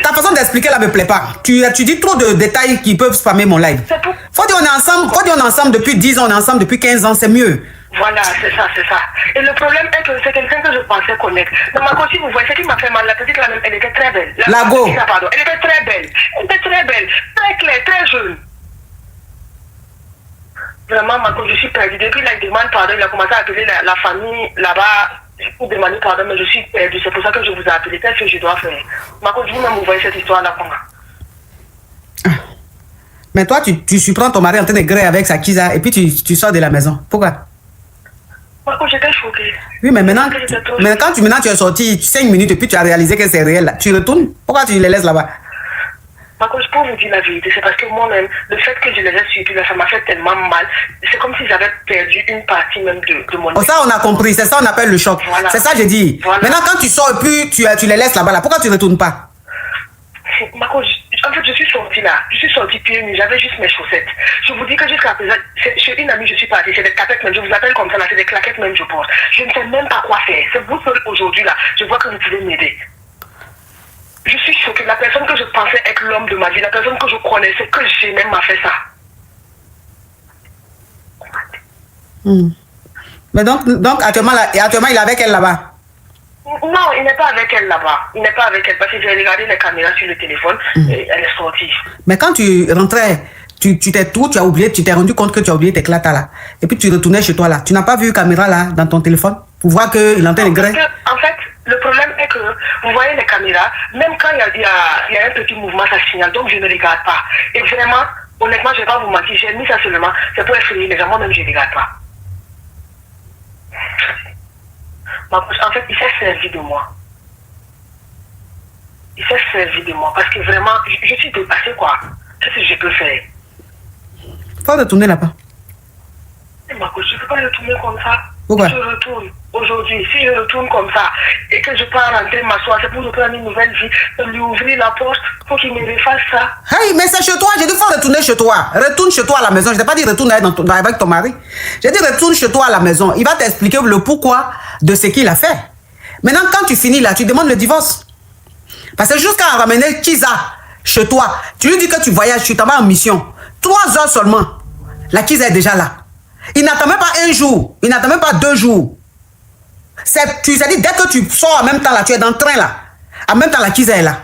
Speaker 2: Ta façon d'expliquer là me plaît pas. Tu dis trop de détails qui peuvent spammer mon live. Faut dire on est ensemble, depuis 10 ans, on est ensemble depuis 15 ans, c'est mieux.
Speaker 10: Voilà, c'est ça. Et le problème est que c'est quelqu'un que je pensais connaître. Dans ma copine, vous voyez, ce qui m'a fait mal, la petite, elle était très belle.
Speaker 2: Lago.
Speaker 10: Elle était très belle. Très claire, très jeune. Vraiment, ma copine, je suis perdue. Depuis là, il demande pardon, il a commencé à appeler la famille là-bas pour demander pardon, mais je suis perdue. C'est pour ça que je vous ai appelé. Qu'est-ce que je dois faire? Ma copine, vous-même, vous voyez cette histoire-là comment?
Speaker 2: Mais toi, tu surprends ton mari en train de gré avec sa kisa et puis tu sors de la maison. Pourquoi?
Speaker 10: Marco, j'étais choquée.
Speaker 2: Oui, mais maintenant tu es sorti 5 minutes et puis tu as réalisé que c'est réel. Tu retournes? Pourquoi tu les laisses là-bas?
Speaker 10: Marco, je peux vous dire la vérité. C'est parce que moi-même, le fait que je les ai suivis, ça m'a fait tellement mal. C'est comme si j'avais perdu une partie même de mon...
Speaker 2: Oh, ça, on a compris. C'est ça, on appelle le choc. Voilà. C'est ça, j'ai dit. Voilà. Maintenant, quand tu sors et puis tu les laisses là-bas, pourquoi tu ne retournes pas?
Speaker 10: Marco, en fait, je suis sortie là. Je suis sortie pieds nus. J'avais juste mes chaussettes. Je vous dis que jusqu'à présent, chez une amie, je suis partie. C'est des claquettes même. Je vous appelle comme ça, là. C'est des claquettes même, je porte. Je ne sais même pas quoi faire. C'est vous seul aujourd'hui là. Je vois que vous pouvez m'aider. Je suis choquée. La personne que je pensais être l'homme de ma vie, la personne que je connaissais, que j'aimais, m'a fait ça.
Speaker 2: Mais donc actuellement, il est avec elle là-bas?
Speaker 10: Non, il n'est pas avec elle là-bas. Il n'est pas avec elle parce que j'ai regardé les caméras sur le téléphone et elle est sortie.
Speaker 2: Mais quand tu rentrais, tu as oublié, tu t'es rendu compte que tu as oublié tes clatas là. Et puis tu retournais chez toi là. Tu n'as pas vu caméra là dans ton téléphone pour voir qu'il est en train de gré?
Speaker 10: En fait, le problème est que vous voyez les caméras, même quand il y a un petit mouvement, ça signale. Donc je ne regarde pas. Et vraiment, honnêtement, je ne vais pas vous mentir. J'ai mis ça seulement. C'est pour effrayer les gens. Moi-même, je ne regarde pas. En fait, il s'est servi de moi. Il s'est servi de moi parce que vraiment, je suis dépassée quoi. Qu'est-ce que je peux faire?
Speaker 2: Faut retourner là-bas.
Speaker 10: Marco, je ne peux pas retourner comme ça.
Speaker 2: Pourquoi?
Speaker 10: Je retourne aujourd'hui. Si je retourne comme ça et que je pars rentrer m'asseoir, c'est pour reprendre une nouvelle vie, de lui ouvrir la porte pour qu'il me refasse ça.
Speaker 2: Hey, mais c'est chez toi. J'ai dit faut retourner chez toi. Retourne chez toi à la maison. Je t'ai pas dit retourne avec ton mari. J'ai dit retourne chez toi à la maison. Il va t'expliquer le pourquoi de ce qu'il a fait. Maintenant, quand tu finis là, tu demandes le divorce. Parce que jusqu'à ramener Kiza chez toi, tu lui dis que tu voyages, tu t'en vas en mission. 3 heures seulement. La Kiza est déjà là. Il n'attend même pas 1 jour. Il n'attend même pas 2 jours. Tu as dit, dès que tu sors en même temps là, tu es dans le train là. En même temps, la Kiza est là.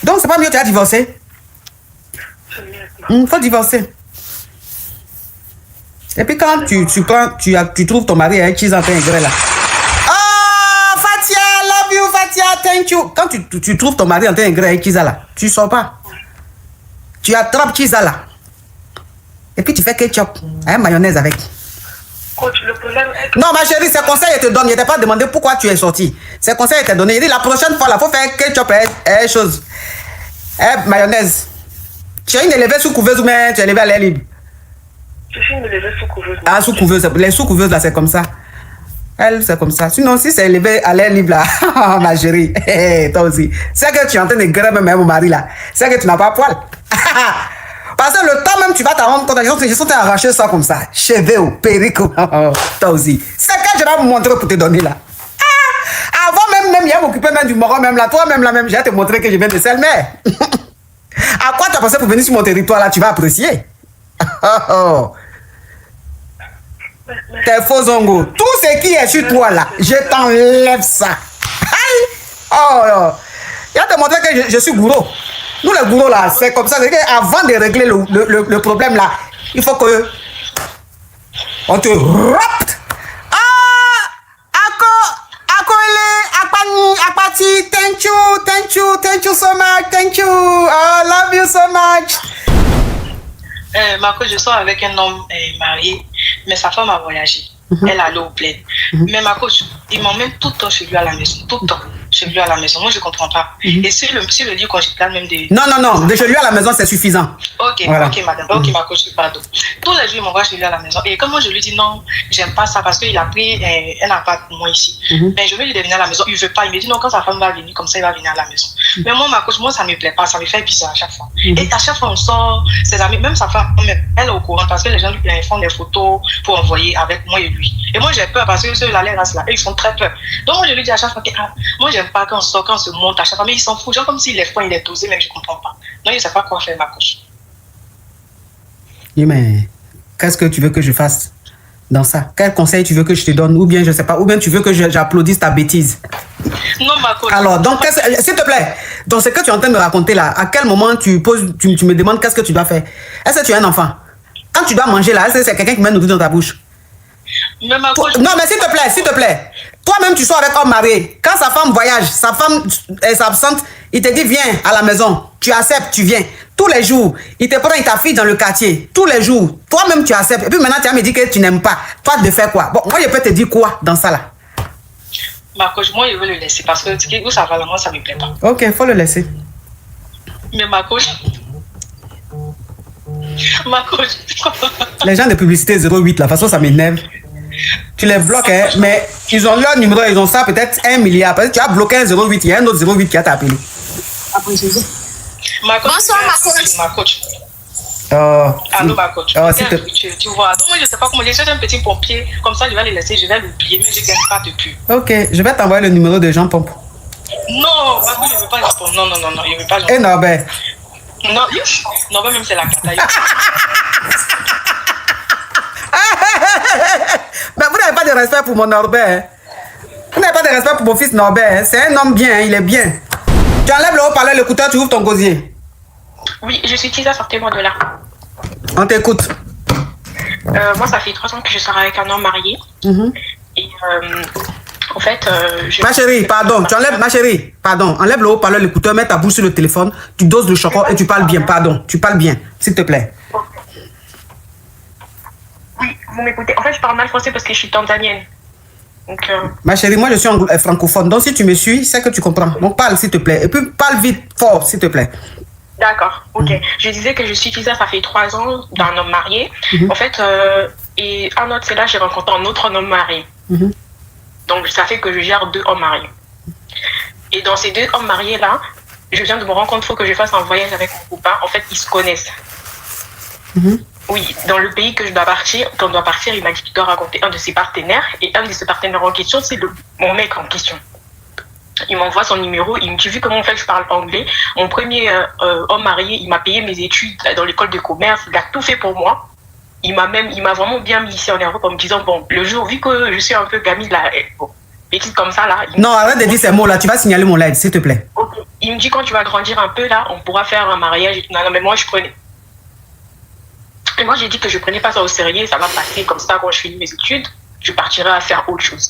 Speaker 2: Donc, c'est pas mieux, tu as divorcé. Il faut divorcer. Et puis quand tu trouves ton mari avec Kiza en train de gré là. Oh, Fatia, love you, Fatia, thank you. Quand tu trouves ton mari en train de griller avec Kiza là, tu sors pas. Tu attrapes Kiza là. Et puis tu fais ketchup, mayonnaise avec.
Speaker 10: Coach, le problème est que...
Speaker 2: Non, ma chérie, c'est conseil, il te donne. Il ne t'a pas demandé pourquoi tu es sorti. C'est conseil, il t'a donné. Il dit la prochaine fois, il faut faire ketchup et chose. Mayonnaise. Tu as une élevée sous couveuse ou bien tu es élevée à l'air libre?
Speaker 10: Je suis une élevée sous couveuse.
Speaker 2: Ah, sous couveuse. Les sous couveuses là, c'est comme ça. Elle, c'est comme ça. Sinon, si c'est élevé à l'air libre là, ma chérie, toi aussi. C'est que tu es en train de griller même mon mari là. C'est que tu n'as pas poil. Parce que le temps même, tu vas t'en rendre compte, je sont arraché ça comme ça. Cheveux, perruque, toi aussi. C'est que je vais vous montrer pour te donner là. Ah, avant même, il y a m'occuper même du moron même là. Toi même là même, je vais te montrer que je viens de Selmer. À quoi tu as pensé pour venir sur mon territoire là, tu vas apprécier. Tes faux ongos. Tout ce qui est sur toi là, je t'enlève ça. Oh, il va te montrer que je suis gourou. Nous les gourous là, c'est comme ça. Avant de régler le problème là, il faut que on te rapte. Apati, thank you so much, thank you. I love you so much.
Speaker 8: Marco, je sors avec un homme marié, mais sa femme a voyagé. Elle allait au bled. Mais Marco, il m'emmène tout le temps chez lui à la maison. Tout le temps chez lui à la maison. Moi, je ne comprends pas. Et si le lieu conjugal même de...
Speaker 2: Non, de chez lui à la maison, c'est suffisant.
Speaker 8: Ok, voilà. Ok, madame. Ok, Marco, je suis pardon. Tous les jours, il m'envoie chez lui à la maison. Et comme moi, je lui dis non, j'aime pas ça parce qu'il a pris un appart pour moi ici. Mais je veux lui venir à la maison. Il ne veut pas. Il me dit non, quand sa femme va venir, comme ça, il va venir à la maison. Mais moi, Marco, moi, ça ne me plaît pas. Ça me fait bizarre à chaque fois. Et à chaque fois, on sort, ses amis, même sa femme, elle est au courant parce que les gens lui font des photos pour envoyer avec moi et lui. Et moi, j'ai peur parce que ceux-là, les races là, ils font très peur. Donc, moi, je lui dis à chaque fois que moi, j'aime pas quand on sort, quand on se monte à chaque fois. Mais ils s'en foutent. Genre comme s'il est froid, il est dosé, mais je ne comprends pas. Donc, je ne sais pas quoi faire, ma coche.
Speaker 2: Oui, mais qu'est-ce que tu veux que je fasse dans ça? Quel conseil tu veux que je te donne? Ou bien, je ne sais pas, ou bien tu veux que j'applaudisse ta bêtise?
Speaker 8: Non, ma coche.
Speaker 2: Alors, donc, s'il te plaît, dans ce que tu es en train de me raconter là, à quel moment tu me demandes qu'est-ce que tu dois faire? Est-ce que tu es un enfant? Quand tu dois manger là, est-ce que c'est quelqu'un qui met nourrir dans ta bouche?
Speaker 8: Mais ma coche...
Speaker 2: Non, mais s'il te plaît. Toi-même, tu sors avec un marié. Quand sa femme voyage, sa femme est absente, il te dit viens à la maison. Tu acceptes, tu viens. Tous les jours, il te prend ta fille dans le quartier. Tous les jours. Toi-même, tu acceptes. Et puis maintenant, tu vas me dire que tu n'aimes pas. Toi, de faire quoi? Bon, moi, je peux te dire quoi dans ça là?
Speaker 8: Ma coach, moi, je veux le laisser parce que où ça va, moi, ça ne me plaît pas.
Speaker 2: Ok, il faut le laisser.
Speaker 8: Mais ma coach... Ma coach...
Speaker 2: Les gens de publicité 08, là, de toute façon, ça m'énerve. Tu les bloques, hein, mais ils ont leur numéro, ils ont ça peut-être 1 milliard. Parce que tu as bloqué un 08, il y a un autre 08 qui a appelé.
Speaker 8: Bonsoir, ma coach. Allô, ma coach. Tu vois, donc moi, je ne sais pas comment. J'ai cherché un petit pompier, comme ça, je vais les laisser, je vais l'oublier, mais je ne gagne pas depuis.
Speaker 2: Ok, je vais t'envoyer le numéro de Jean Pompe.
Speaker 8: Non, ma coach, je ne veux pas Jean Pompe. Non, je ne veux pas Jean Pompe.
Speaker 2: Et Norbert.
Speaker 8: Non, Norbert, même c'est la cata.
Speaker 2: Mais vous n'avez pas de respect pour mon Norbert. Hein? Vous n'avez pas de respect pour mon fils Norbert. Hein? C'est un homme bien, hein? Il est bien. Tu enlèves le haut-parleur, l'écouteur, tu ouvres ton gosier.
Speaker 9: Oui, je suis Tisa, sortez-moi de là.
Speaker 2: On t'écoute.
Speaker 9: Moi, ça fait 3 ans que je sors avec un homme marié. Et en fait,
Speaker 2: Ma chérie, pardon, tu enlèves, ma chérie, pardon, enlève le haut-parleur, l'écouteur, mets ta bouche sur le téléphone, tu doses le chocolat et tu parles bien, pardon, tu parles bien, s'il te plaît.
Speaker 9: Oui, vous m'écoutez. En fait, je parle mal français parce que je suis tanzanienne. Donc,
Speaker 2: Ma chérie, moi je suis francophone, donc si tu me suis, c'est que tu comprends. Donc parle, s'il te plaît, et puis parle vite, fort, s'il te plaît.
Speaker 9: D'accord, ok. Je disais que je suis Tisa, ça fait 3 ans d'un homme marié. En fait, et un autre, c'est là, j'ai rencontré un autre homme marié. Donc, ça fait que je gère 2 hommes mariés. Et dans ces 2 hommes mariés-là, je viens de me rendre compte qu'il faut que je fasse un voyage avec mon copain. En fait, ils se connaissent. Oui, dans le pays que je dois partir, quand on doit partir, il m'a dit qu'il doit raconter un de ses partenaires. Et un de ses partenaires en question, c'est mon mec en question. Il m'envoie son numéro, il me dit, vu comment en fait je parle anglais, mon premier homme marié, il m'a payé mes études dans l'école de commerce, il a tout fait pour moi. Il m'a vraiment bien mis ici en Europe en me disant, bon, le jour, vu que je suis un peu gamine là, bon, petite comme ça là.
Speaker 2: Non, arrête de dire ces mots là, tu vas signaler mon live, s'il te plaît.
Speaker 9: Okay. Il me dit, quand tu vas grandir un peu là, on pourra faire un mariage et tout. Non, mais moi je prenais. Et moi, j'ai dit que je prenais pas ça au sérieux, ça va passer comme ça quand je finis mes études, je partirai à faire autre chose.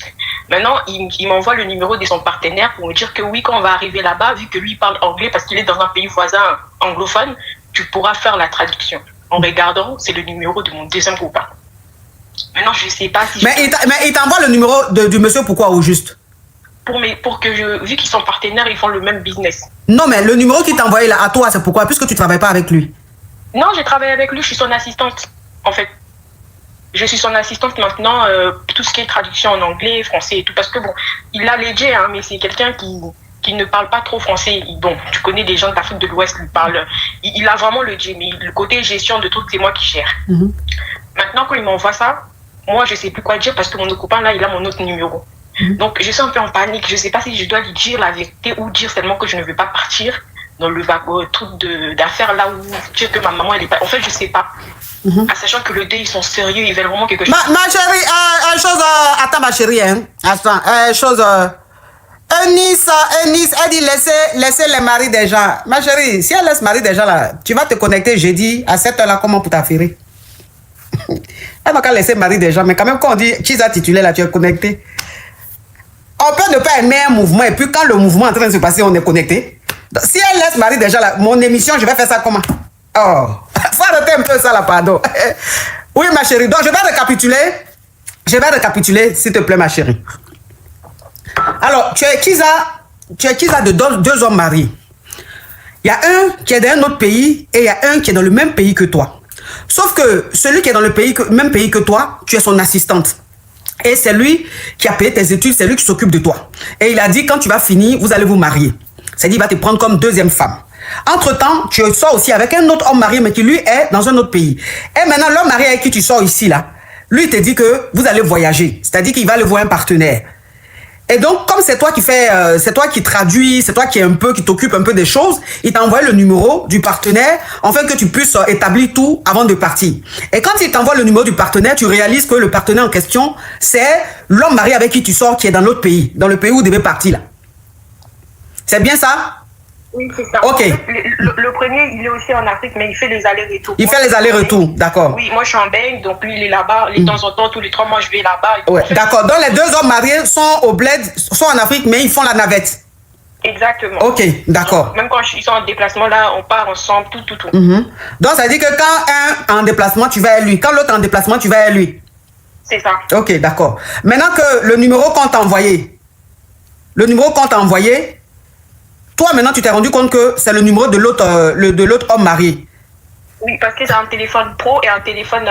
Speaker 8: Maintenant, il m'envoie le numéro de son partenaire pour me dire que oui, quand on va arriver là-bas, vu que lui parle anglais parce qu'il est dans un pays voisin anglophone, tu pourras faire la traduction. En regardant, c'est le numéro de mon deuxième copain. Maintenant, je ne sais pas si...
Speaker 2: Mais il t'envoie le numéro du monsieur, pourquoi au juste?
Speaker 8: Pour que vu qu'ils sont partenaires, ils font le même business.
Speaker 2: Non, mais le numéro qu'il t'a envoyé là, à toi, c'est pourquoi? Puisque tu ne travailles pas avec lui.
Speaker 8: Non, j'ai travaillé avec lui, je suis son assistante, en fait. Je suis son assistante maintenant, tout ce qui est traduction en anglais, français et tout, parce que bon, il a léger, hein, mais c'est quelqu'un qui ne parle pas trop français. Bon, tu connais des gens d'Afrique de l'Ouest qui parlent, il a vraiment le J, mais le côté gestion de trucs, c'est moi qui gère. Maintenant, quand il m'envoie ça, moi, je ne sais plus quoi dire, parce que mon copain, là, il a mon autre numéro. Donc, je suis un peu en panique, je ne sais pas si je dois lui dire la vérité ou dire seulement que je ne veux pas partir dans le truc d'affaires là où dire que ma maman, elle est pas... En fait, je ne sais pas. Sachant que le deux, ils sont sérieux, ils veulent vraiment quelque chose.
Speaker 2: Ma chérie, attends ma chérie, hein. Attends, Eunice, elle dit laissez les maris des gens. Ma chérie, si elle laisse mari des gens là, tu vas te connecter jeudi à cette heure-là, comment pour t'affairer? Elle va qu'à laisser mari des gens, mais quand même quand on dit Chiza titulaire là, tu es connecté. On peut ne pas aimer un mouvement et puis quand le mouvement est en train de se passer, on est connecté. Donc, si elle laisse mari des gens là, mon émission, je vais faire ça comment? Oh, faut arrêter un peu ça là, pardon. Oui, ma chérie, donc je vais récapituler, s'il te plaît, ma chérie. Alors, tu es Chiza de deux hommes mariés. Il y a un qui est dans un autre pays et il y a un qui est dans le même pays que toi. Sauf que celui qui est dans le même pays que toi, tu es son assistante. Et c'est lui qui a payé tes études, c'est lui qui s'occupe de toi. Et il a dit, quand tu vas finir, vous allez vous marier. C'est-à-dire, il va te prendre comme deuxième femme. Entre-temps, tu sors aussi avec un autre homme marié, mais qui lui est dans un autre pays. Et maintenant, l'homme marié avec qui tu sors ici, là, lui, il te dit que vous allez voyager. C'est-à-dire qu'il va aller voir un partenaire. Et donc, comme c'est toi qui fais, c'est toi qui traduis, c'est toi qui t'occupe un peu des choses, il t'a envoyé le numéro du partenaire, afin que tu puisses établir tout avant de partir. Et quand il t'envoie le numéro du partenaire, tu réalises que le partenaire en question, c'est l'homme marié avec qui tu sors, qui est dans l'autre pays, dans le pays où vous devez partir, là. C'est bien ça?
Speaker 8: Oui, c'est ça.
Speaker 2: Ok.
Speaker 8: En fait, le premier, il est aussi en Afrique, mais il fait les allers-retours.
Speaker 2: Il fait les allers-retours, d'accord.
Speaker 8: Oui, moi je suis en Belgique, donc lui il est là-bas. De temps en temps, tous les 3 mois, je vais là-bas.
Speaker 2: Ouais, d'accord. Donc les deux hommes mariés sont au bled, sont en Afrique, mais ils font la navette.
Speaker 8: Exactement.
Speaker 2: Ok, d'accord.
Speaker 8: Même quand ils sont en déplacement, là, on part ensemble, tout.
Speaker 2: Donc ça veut dire que quand un est en déplacement, tu vas à lui. Quand l'autre est en déplacement, tu vas à lui.
Speaker 8: C'est ça.
Speaker 2: Ok, d'accord. Maintenant que le numéro qu'on t'a envoyé, toi maintenant tu t'es rendu compte que c'est le numéro de l'autre homme marié.
Speaker 8: Oui, parce que c'est un téléphone pro et un téléphone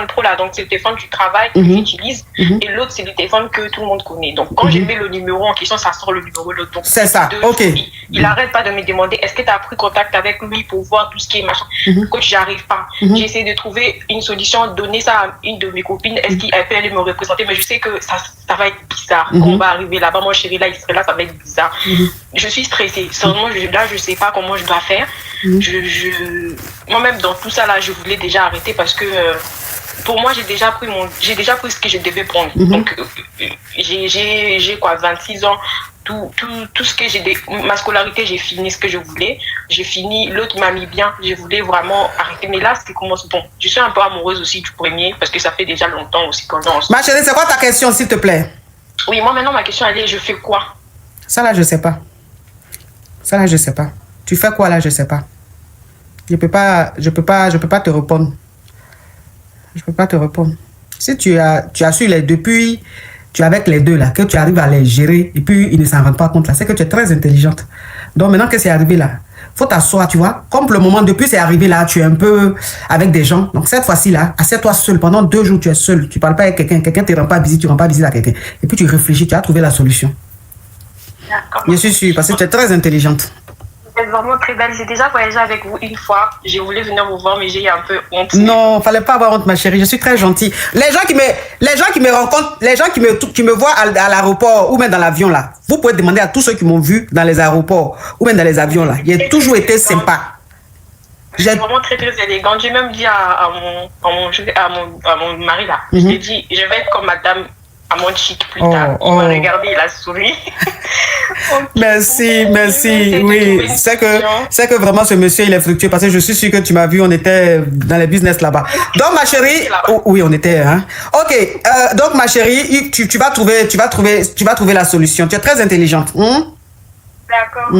Speaker 8: pro là, donc c'est le téléphone du travail que j'utilise et l'autre c'est le téléphone que tout le monde connaît. Donc quand j'ai mis le numéro en question, ça sort le numéro de l'autre.
Speaker 2: C'est ça, ok.
Speaker 8: Il arrête pas de me demander est-ce que tu as pris contact avec lui pour voir tout ce qui est machin. Coach, j'arrive pas. J'ai essayé de trouver une solution, donner ça à une de mes copines, est-ce qu'elle peut aller me représenter, mais je sais que ça va être bizarre. Quand on va arriver là-bas, mon chéri là, il serait là, ça va être bizarre. Je suis stressée. Seulement, là, je sais pas comment je dois faire. Moi-même, dans tout ça, là, je voulais déjà arrêter parce que pour moi, j'ai déjà pris ce que je devais prendre. Donc, j'ai quoi, 26 ans. Tout ce que ma scolarité, j'ai fini ce que je voulais. J'ai fini, l'autre m'a mis bien. Je voulais vraiment arrêter. Mais là, c'est comment bon. Je suis un peu amoureuse aussi du premier parce que ça fait déjà longtemps aussi qu'on est ensemble.
Speaker 2: Ma chérie, c'est quoi ta question, s'il te plaît?
Speaker 8: Oui, moi maintenant, ma question, elle est, je fais quoi?
Speaker 2: Ça là, je sais pas. Tu fais quoi là, je sais pas. Je peux pas te répondre. Si tu as su depuis, tu es avec les deux là, que tu arrives à les gérer et puis ils ne s'en rendent pas compte là, c'est que tu es très intelligente. Donc maintenant que c'est arrivé là, faut t'asseoir, tu vois. Comme pour le moment, depuis c'est arrivé là, tu es un peu avec des gens. Donc cette fois-ci là, assieds-toi seul. Pendant 2 jours, tu es seul. Tu parles pas avec quelqu'un. Quelqu'un te rend pas visite, tu rends pas visite à quelqu'un. Et puis tu réfléchis, tu as trouvé la solution. Je suis sûre, parce que tu es très intelligente.
Speaker 8: Vous êtes vraiment très belle. J'ai déjà voyagé avec vous une fois. J'ai voulu venir vous voir, mais j'ai eu un peu honte.
Speaker 2: Non, fallait pas avoir honte, ma chérie. Je suis très gentille. Les gens qui me rencontrent, les gens qui me voient à l'aéroport ou même dans l'avion là, vous pouvez demander à tous ceux qui m'ont vu dans les aéroports ou même dans les avions là. J'ai toujours été sympa.
Speaker 8: J'ai vraiment très très élégante. J'ai même dit à mon mari là, je lui ai dit, je vais être comme madame à mon chic plus tard. Il m'a regardé, il a souri.
Speaker 2: Merci. Oui, c'est que vraiment ce monsieur, il est fructueux parce que je suis sûr que tu m'as vu, on était dans les business là-bas. Donc, ma chérie, oui, on était, hein. Ok, donc, ma chérie, tu vas trouver la solution. Tu es très intelligente.
Speaker 10: D'accord.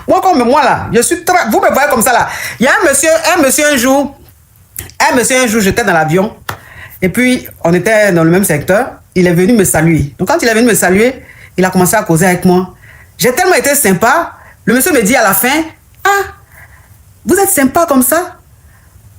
Speaker 2: Moi, comme moi, là, je suis très... Vous me voyez comme ça, là. Il y a un monsieur un jour, j'étais dans l'avion. Et puis, on était dans le même secteur. Il est venu me saluer. Donc, quand il est venu me saluer, il a commencé à causer avec moi. J'ai tellement été sympa. Le monsieur me dit à la fin, « Ah, vous êtes sympa comme ça?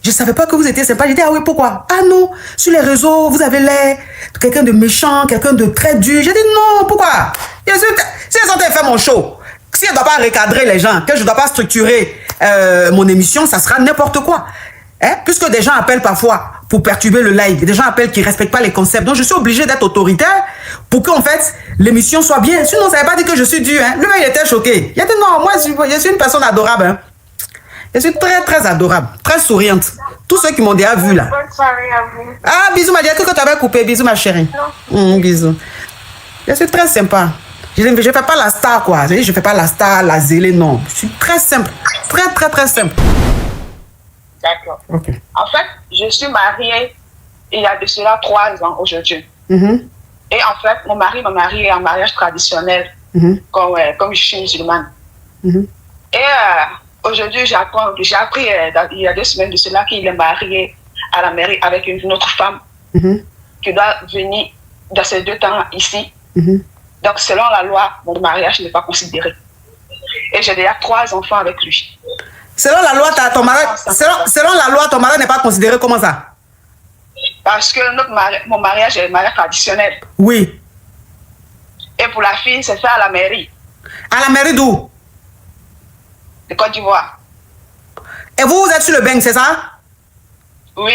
Speaker 2: Je ne savais pas que vous étiez sympa. » J'ai dit, « Ah oui, pourquoi? Ah non, sur les réseaux, vous avez l'air de quelqu'un de méchant, quelqu'un de très dur. » J'ai dit, « Non, pourquoi? Si elles ont fait mon show, si je ne dois pas recadrer les gens, que je ne dois pas structurer mon émission, ça sera n'importe quoi. Hein? Puisque des gens appellent parfois pour perturber le live, des gens appellent qui ne respectent pas les concepts. Donc, je suis obligé d'être autoritaire pour qu'en fait, l'émission soit bien. Sinon, ça ne veut pas dire que je suis dur. Hein? Le mec, il était choqué. Il a dit, non, moi, je suis une personne adorable. Hein? Je suis très, très adorable, très souriante. Tous ceux qui m'ont déjà vu, là.
Speaker 10: Bonne soirée à vous.
Speaker 2: Ah, bisous, ma chérie, que tu avais coupé. Bisous, ma chérie. Bisous. Je suis très sympa. Je ne fais pas la star, quoi. Je ne fais pas la star, la zélée, non. Je suis très simple. Très, très, très simple.
Speaker 8: D'accord.
Speaker 2: Okay.
Speaker 8: En fait, je suis mariée il y a de cela 3 ans aujourd'hui. Et en fait, mon mari m'a mariée en mariage traditionnel, comme je suis musulmane. Et aujourd'hui, j'ai appris il y a 2 semaines de cela qu'il est marié à la mairie avec une autre femme qui doit venir dans ces 2 temps ici. Donc, selon la loi, mon mariage n'est pas considéré. Et j'ai déjà 3 enfants avec lui.
Speaker 2: Selon la loi, selon la loi, ton mari n'est pas considéré comment ça?
Speaker 8: Parce que mon mariage est un mariage traditionnel.
Speaker 2: Oui.
Speaker 8: Et pour la fille, c'est fait à la mairie.
Speaker 2: À la mairie d'où?
Speaker 8: De Côte d'Ivoire.
Speaker 2: Et vous êtes sur le bang, c'est ça?
Speaker 8: Oui.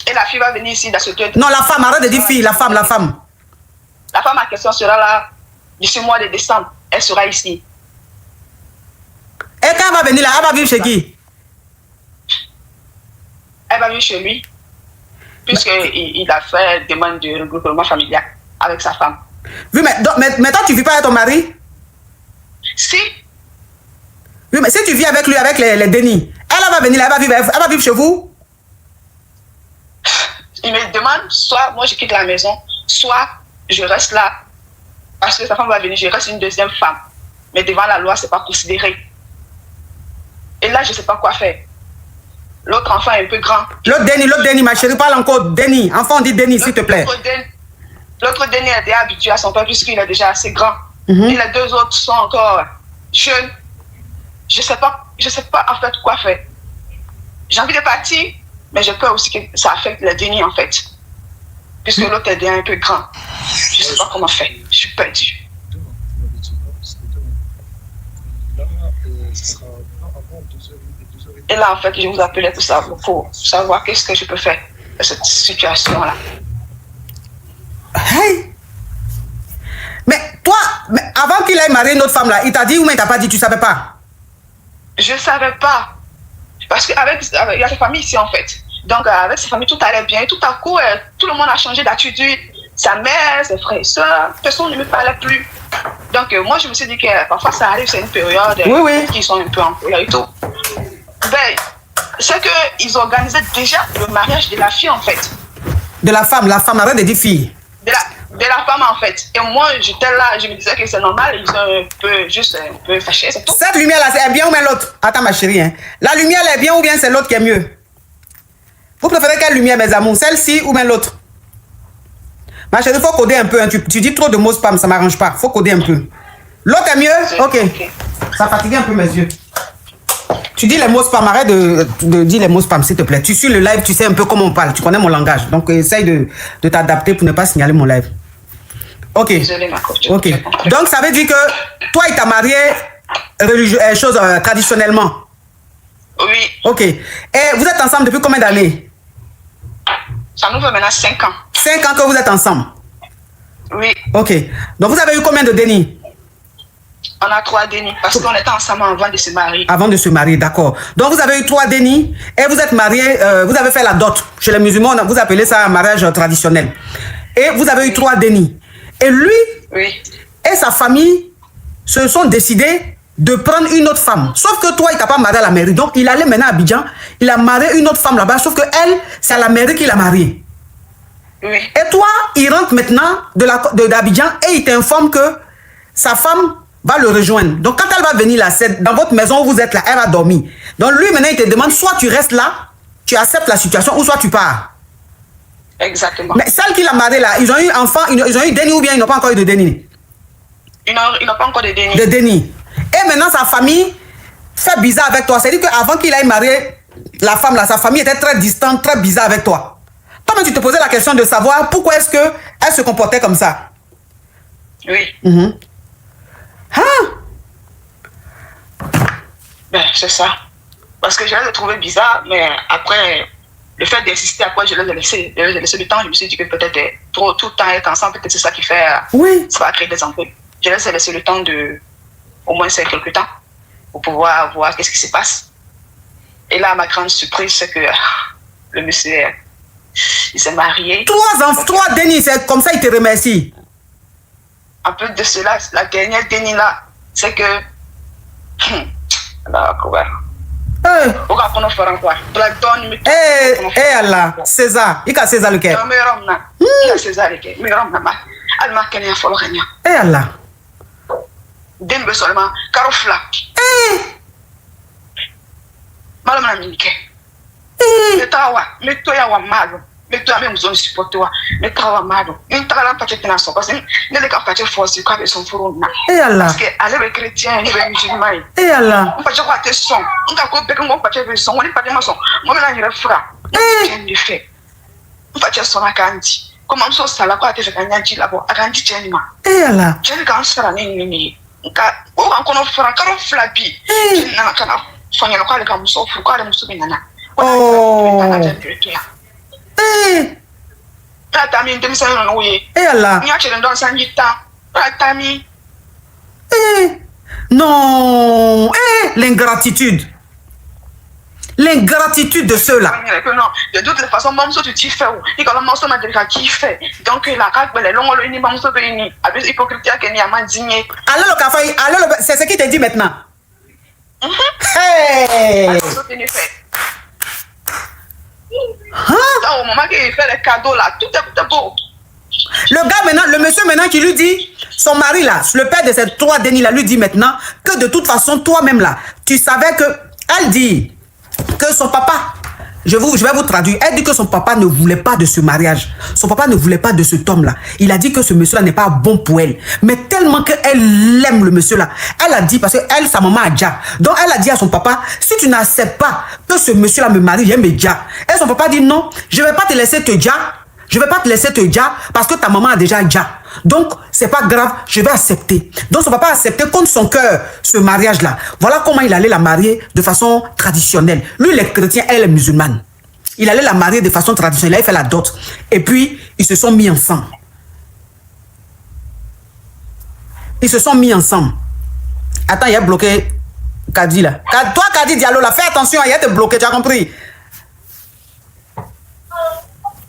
Speaker 8: Et la fille va venir ici dans ce 2
Speaker 2: Non, la femme, arrête de dire fille, la femme.
Speaker 8: La femme en question sera là d'ici le mois de décembre. Elle sera ici.
Speaker 2: Et quand elle va venir là, elle va vivre chez qui?
Speaker 8: Elle va vivre chez lui. Puisqu'il a fait demande de regroupement familial avec sa femme.
Speaker 2: Oui, mais toi, tu ne vis pas avec ton mari?
Speaker 8: Si.
Speaker 2: Oui, mais si tu vis avec lui, avec les Denis, elle va venir là, elle va vivre chez vous?
Speaker 8: Il me demande, soit moi je quitte la maison, soit je reste là. Parce que sa femme va venir, je reste une 2e femme. Mais devant la loi, ce n'est pas considéré. Et là, je ne sais pas quoi faire. L'autre enfant est un peu grand.
Speaker 2: L'autre Denis, ma chérie, parle encore. Denis, enfant, on dit Denis, s'il te plaît.
Speaker 8: L'autre Denis est déjà habitué à son père puisqu'il est déjà assez grand. Et les 2 autres sont encore jeunes. Je ne sais pas en fait quoi faire. J'ai envie de partir, mais j'ai peur aussi que ça affecte le Denis en fait. Puisque l'autre est déjà un peu grand. Je ne sais pas comment faire. Je suis perdue. Et là, en fait, je vous appelais tout ça pour savoir qu'est-ce que je peux faire de cette situation-là.
Speaker 2: Hey! Mais toi, avant qu'il ait marié une autre femme là, il t'a dit ou mais il t'a pas dit, tu savais pas?
Speaker 8: Je ne savais pas. Parce qu'il y a sa famille ici, en fait. Donc, avec sa famille, tout allait bien. Tout à coup, tout le monde a changé d'attitude. Sa mère, ses frères et soeurs, personne ne me parlait plus. Donc, moi, je me suis dit que parfois, ça arrive, c'est une période qui sont un peu en colère et tout. Ben, c'est qu'ils organisaient déjà le mariage de la fille, en fait.
Speaker 2: De la femme, arrête de dire fille.
Speaker 8: De la femme, en fait. Et moi, j'étais là, je me disais que c'est normal, ils sont un peu fâchés, c'est tout.
Speaker 2: Cette lumière-là, c'est bien ou bien l'autre? Attends, ma chérie, hein. La lumière, elle est bien ou bien c'est l'autre qui est mieux? Vous préférez quelle lumière, mes amours? Celle-ci ou bien l'autre? Ma chérie, il faut coder un peu. Hein. Tu dis trop de mots spam, ça ne m'arrange pas. Il faut coder un peu. L'autre est mieux? Ok. Ça fatigue un peu mes yeux. Tu dis les mots spam. Arrête de dire les mots spam, s'il te plaît. Tu suis le live, tu sais un peu comment on parle. Tu connais mon langage. Donc, essaye de t'adapter pour ne pas signaler mon live. Ok.
Speaker 8: Désolée, ma coach.
Speaker 2: Ok. Donc, ça veut dire que toi, il t'a marié traditionnellement?
Speaker 8: Oui.
Speaker 2: Ok. Et vous êtes ensemble depuis combien d'années?
Speaker 8: Ça nous fait maintenant 5 ans.
Speaker 2: 5 ans que vous êtes ensemble?
Speaker 8: Oui.
Speaker 2: Ok. Donc, vous avez eu combien de Denis?
Speaker 8: On a 3 Denis parce qu'on était ensemble avant de se marier.
Speaker 2: Avant de se marier, d'accord. Donc, vous avez eu 3 Denis et vous êtes mariés, vous avez fait la dot. Chez les musulmans, vous appelez ça un mariage traditionnel. Et vous avez eu 3 dénis. Et lui et sa famille se sont décidés de prendre une autre femme. Sauf que toi, il t'a pas marié à la mairie. Donc, il allait maintenant à Abidjan. Il a marié une autre femme là-bas. Sauf que elle, c'est à la mairie qu'il a marié. Et toi, il rentre maintenant d'Abidjan et il t'informe que sa femme va le rejoindre. Donc, quand elle va venir là, c'est dans votre maison où vous êtes là, elle va dormir. Donc, lui, maintenant, il te demande soit tu restes là, tu acceptes la situation, ou soit tu pars.
Speaker 8: Exactement.
Speaker 2: Mais celle qu'il a mariée là, ils ont eu enfant, ils ont eu déni ou bien ils n'ont pas encore eu de déni?
Speaker 8: Ils n'ont pas encore de déni.
Speaker 2: De déni. Et maintenant, sa famille fait bizarre avec toi. C'est-à-dire qu'avant qu'il aille marier la femme là, sa famille était très distante, très bizarre avec toi. Toi-même, tu te posais la question de savoir pourquoi est-ce qu'elle se comportait comme ça.
Speaker 8: Oui. Ben, c'est ça. Parce que je les ai trouvés bizarres, mais après, le fait d'insister, après, je les ai laissés le temps. Je me suis dit que peut-être tout le temps être ensemble, peut-être c'est ça qui fait. Ça va créer des embrouilles. Je les ai laissé le temps de, au moins quelques temps, pour pouvoir voir qu'est-ce qui se passe. Et là, ma grande surprise, c'est que le monsieur, il s'est marié.
Speaker 2: 3 dénis, c'est comme ça, il te remercie.
Speaker 8: En plus de cela, la dernière déni là, c'est que. Là, quoi.
Speaker 2: Allah, César, il a César le quai. Allah.
Speaker 8: Dembe seulement, carofla. Malama minike. Metawa, metoya wa malo. Metoya même zone supporter wa. Metawa malo. Intala pa tena so parce que ne le ka pa force ka be son furu na.
Speaker 2: Allah.
Speaker 8: Parce que allez chrétien, il est musulman.
Speaker 2: Allah.
Speaker 8: On pa je crois te son. On ka ko be ko pa te son, on pa te mason. Moi na ni refra. Du fait. On pa te son akandi. Comment so sala ko ate ka nyanji labo. Akandi chenima.
Speaker 2: Allah.
Speaker 8: Chen kan sara ni. Nka o kan kono fara karo flapi. Na kana sonya ko ale ka muso fu ko ale muso binana. Tatami ndemisa no we.
Speaker 2: Allah.
Speaker 8: Nya chere ndo sanjita. Tatami.
Speaker 2: Non. L'ingratitude. L'ingratitude de ceux-là.
Speaker 8: Non, de toutes les façons, même si tu fais, il y a un morceau de qui fait. Donc, la carte, les longs, le ni morceau de ni. Avec l'hypocrisie qui n'y a pas digné.
Speaker 2: Alors, le café, alors, c'est ce qu'il te dit maintenant. Hey!
Speaker 8: Au moment qu'il fait les cadeaux là, tout est beau.
Speaker 2: Le gars maintenant, le monsieur maintenant qui lui dit, son mari là, le père de ces 3 dénis là, lui dit maintenant que de toute façon, toi-même là, tu savais que, elle dit que son papa, je vais vous traduire, elle dit que son papa ne voulait pas de ce mariage. Son papa ne voulait pas de cet homme là. Il a dit que ce monsieur là n'est pas bon pour elle. Mais tellement qu'elle aime le monsieur là, elle a dit, parce que elle, sa maman a déjà. Donc elle a dit à son papa, si tu n'acceptes pas que ce monsieur là me marie, j'aime déjà. Et son papa dit non, je ne vais pas te laisser te déjà. Je ne vais pas te laisser te dire parce que ta maman a déjà déjà. Donc, c'est pas grave, je vais accepter. Donc, son papa a accepté contre son cœur ce mariage-là. Voilà comment il allait la marier de façon traditionnelle. Lui, il est chrétien, elle est musulmane. Il allait la marier de façon traditionnelle, il fait la dot. Et puis, ils se sont mis ensemble. Ils se sont mis ensemble. Attends, il a bloqué Kadi là. Toi, Kadi Diallo, là, fais attention, il a été bloqué, tu as compris?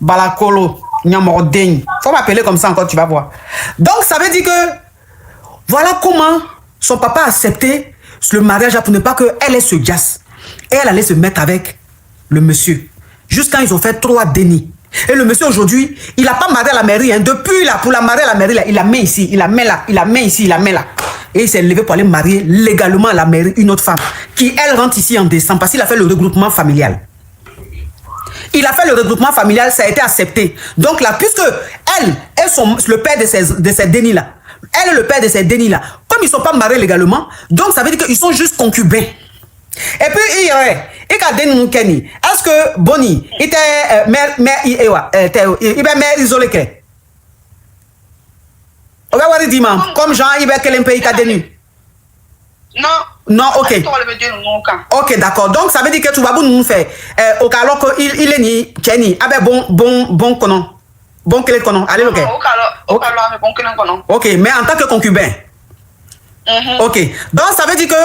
Speaker 2: Balakolo, Nyamordeng. Faut m'appeler comme ça encore, tu vas voir. Donc, ça veut dire que voilà comment son papa a accepté le mariage pour ne pas qu'elle ait ce jazz. Et elle allait se mettre avec le monsieur. Jusqu'à ils ont fait 3 dénis. Et le monsieur aujourd'hui, il n'a pas marié à la mairie. Hein. Depuis là, pour la marier à la mairie, là, il la met ici, il la met là, il la met ici, il la met là. Et il s'est levé pour aller marier légalement à la mairie une autre femme. Qui, elle, rentre ici en décembre parce qu'il a fait le regroupement familial. Il a fait le regroupement familial, ça a été accepté. Donc là, puisque elle est le père de ces dénis-là, elle est le père de ces dénis-là, comme ils ne sont pas mariés légalement, donc ça veut dire qu'ils sont juste concubins. Et puis, il a déni Kenny. Est-ce que Bonnie était mère isolée? Comme Jean, il a déni.
Speaker 8: Non.
Speaker 2: Non, ok. Ok, d'accord. Donc, ça veut dire que tu vas nous faire. Alors qu'il est ni Kenny. Ah ben bon, konon. Bon, quel est konon? Allez, ok. Ok, mais en tant que concubin. Ok. Donc, ça veut dire que,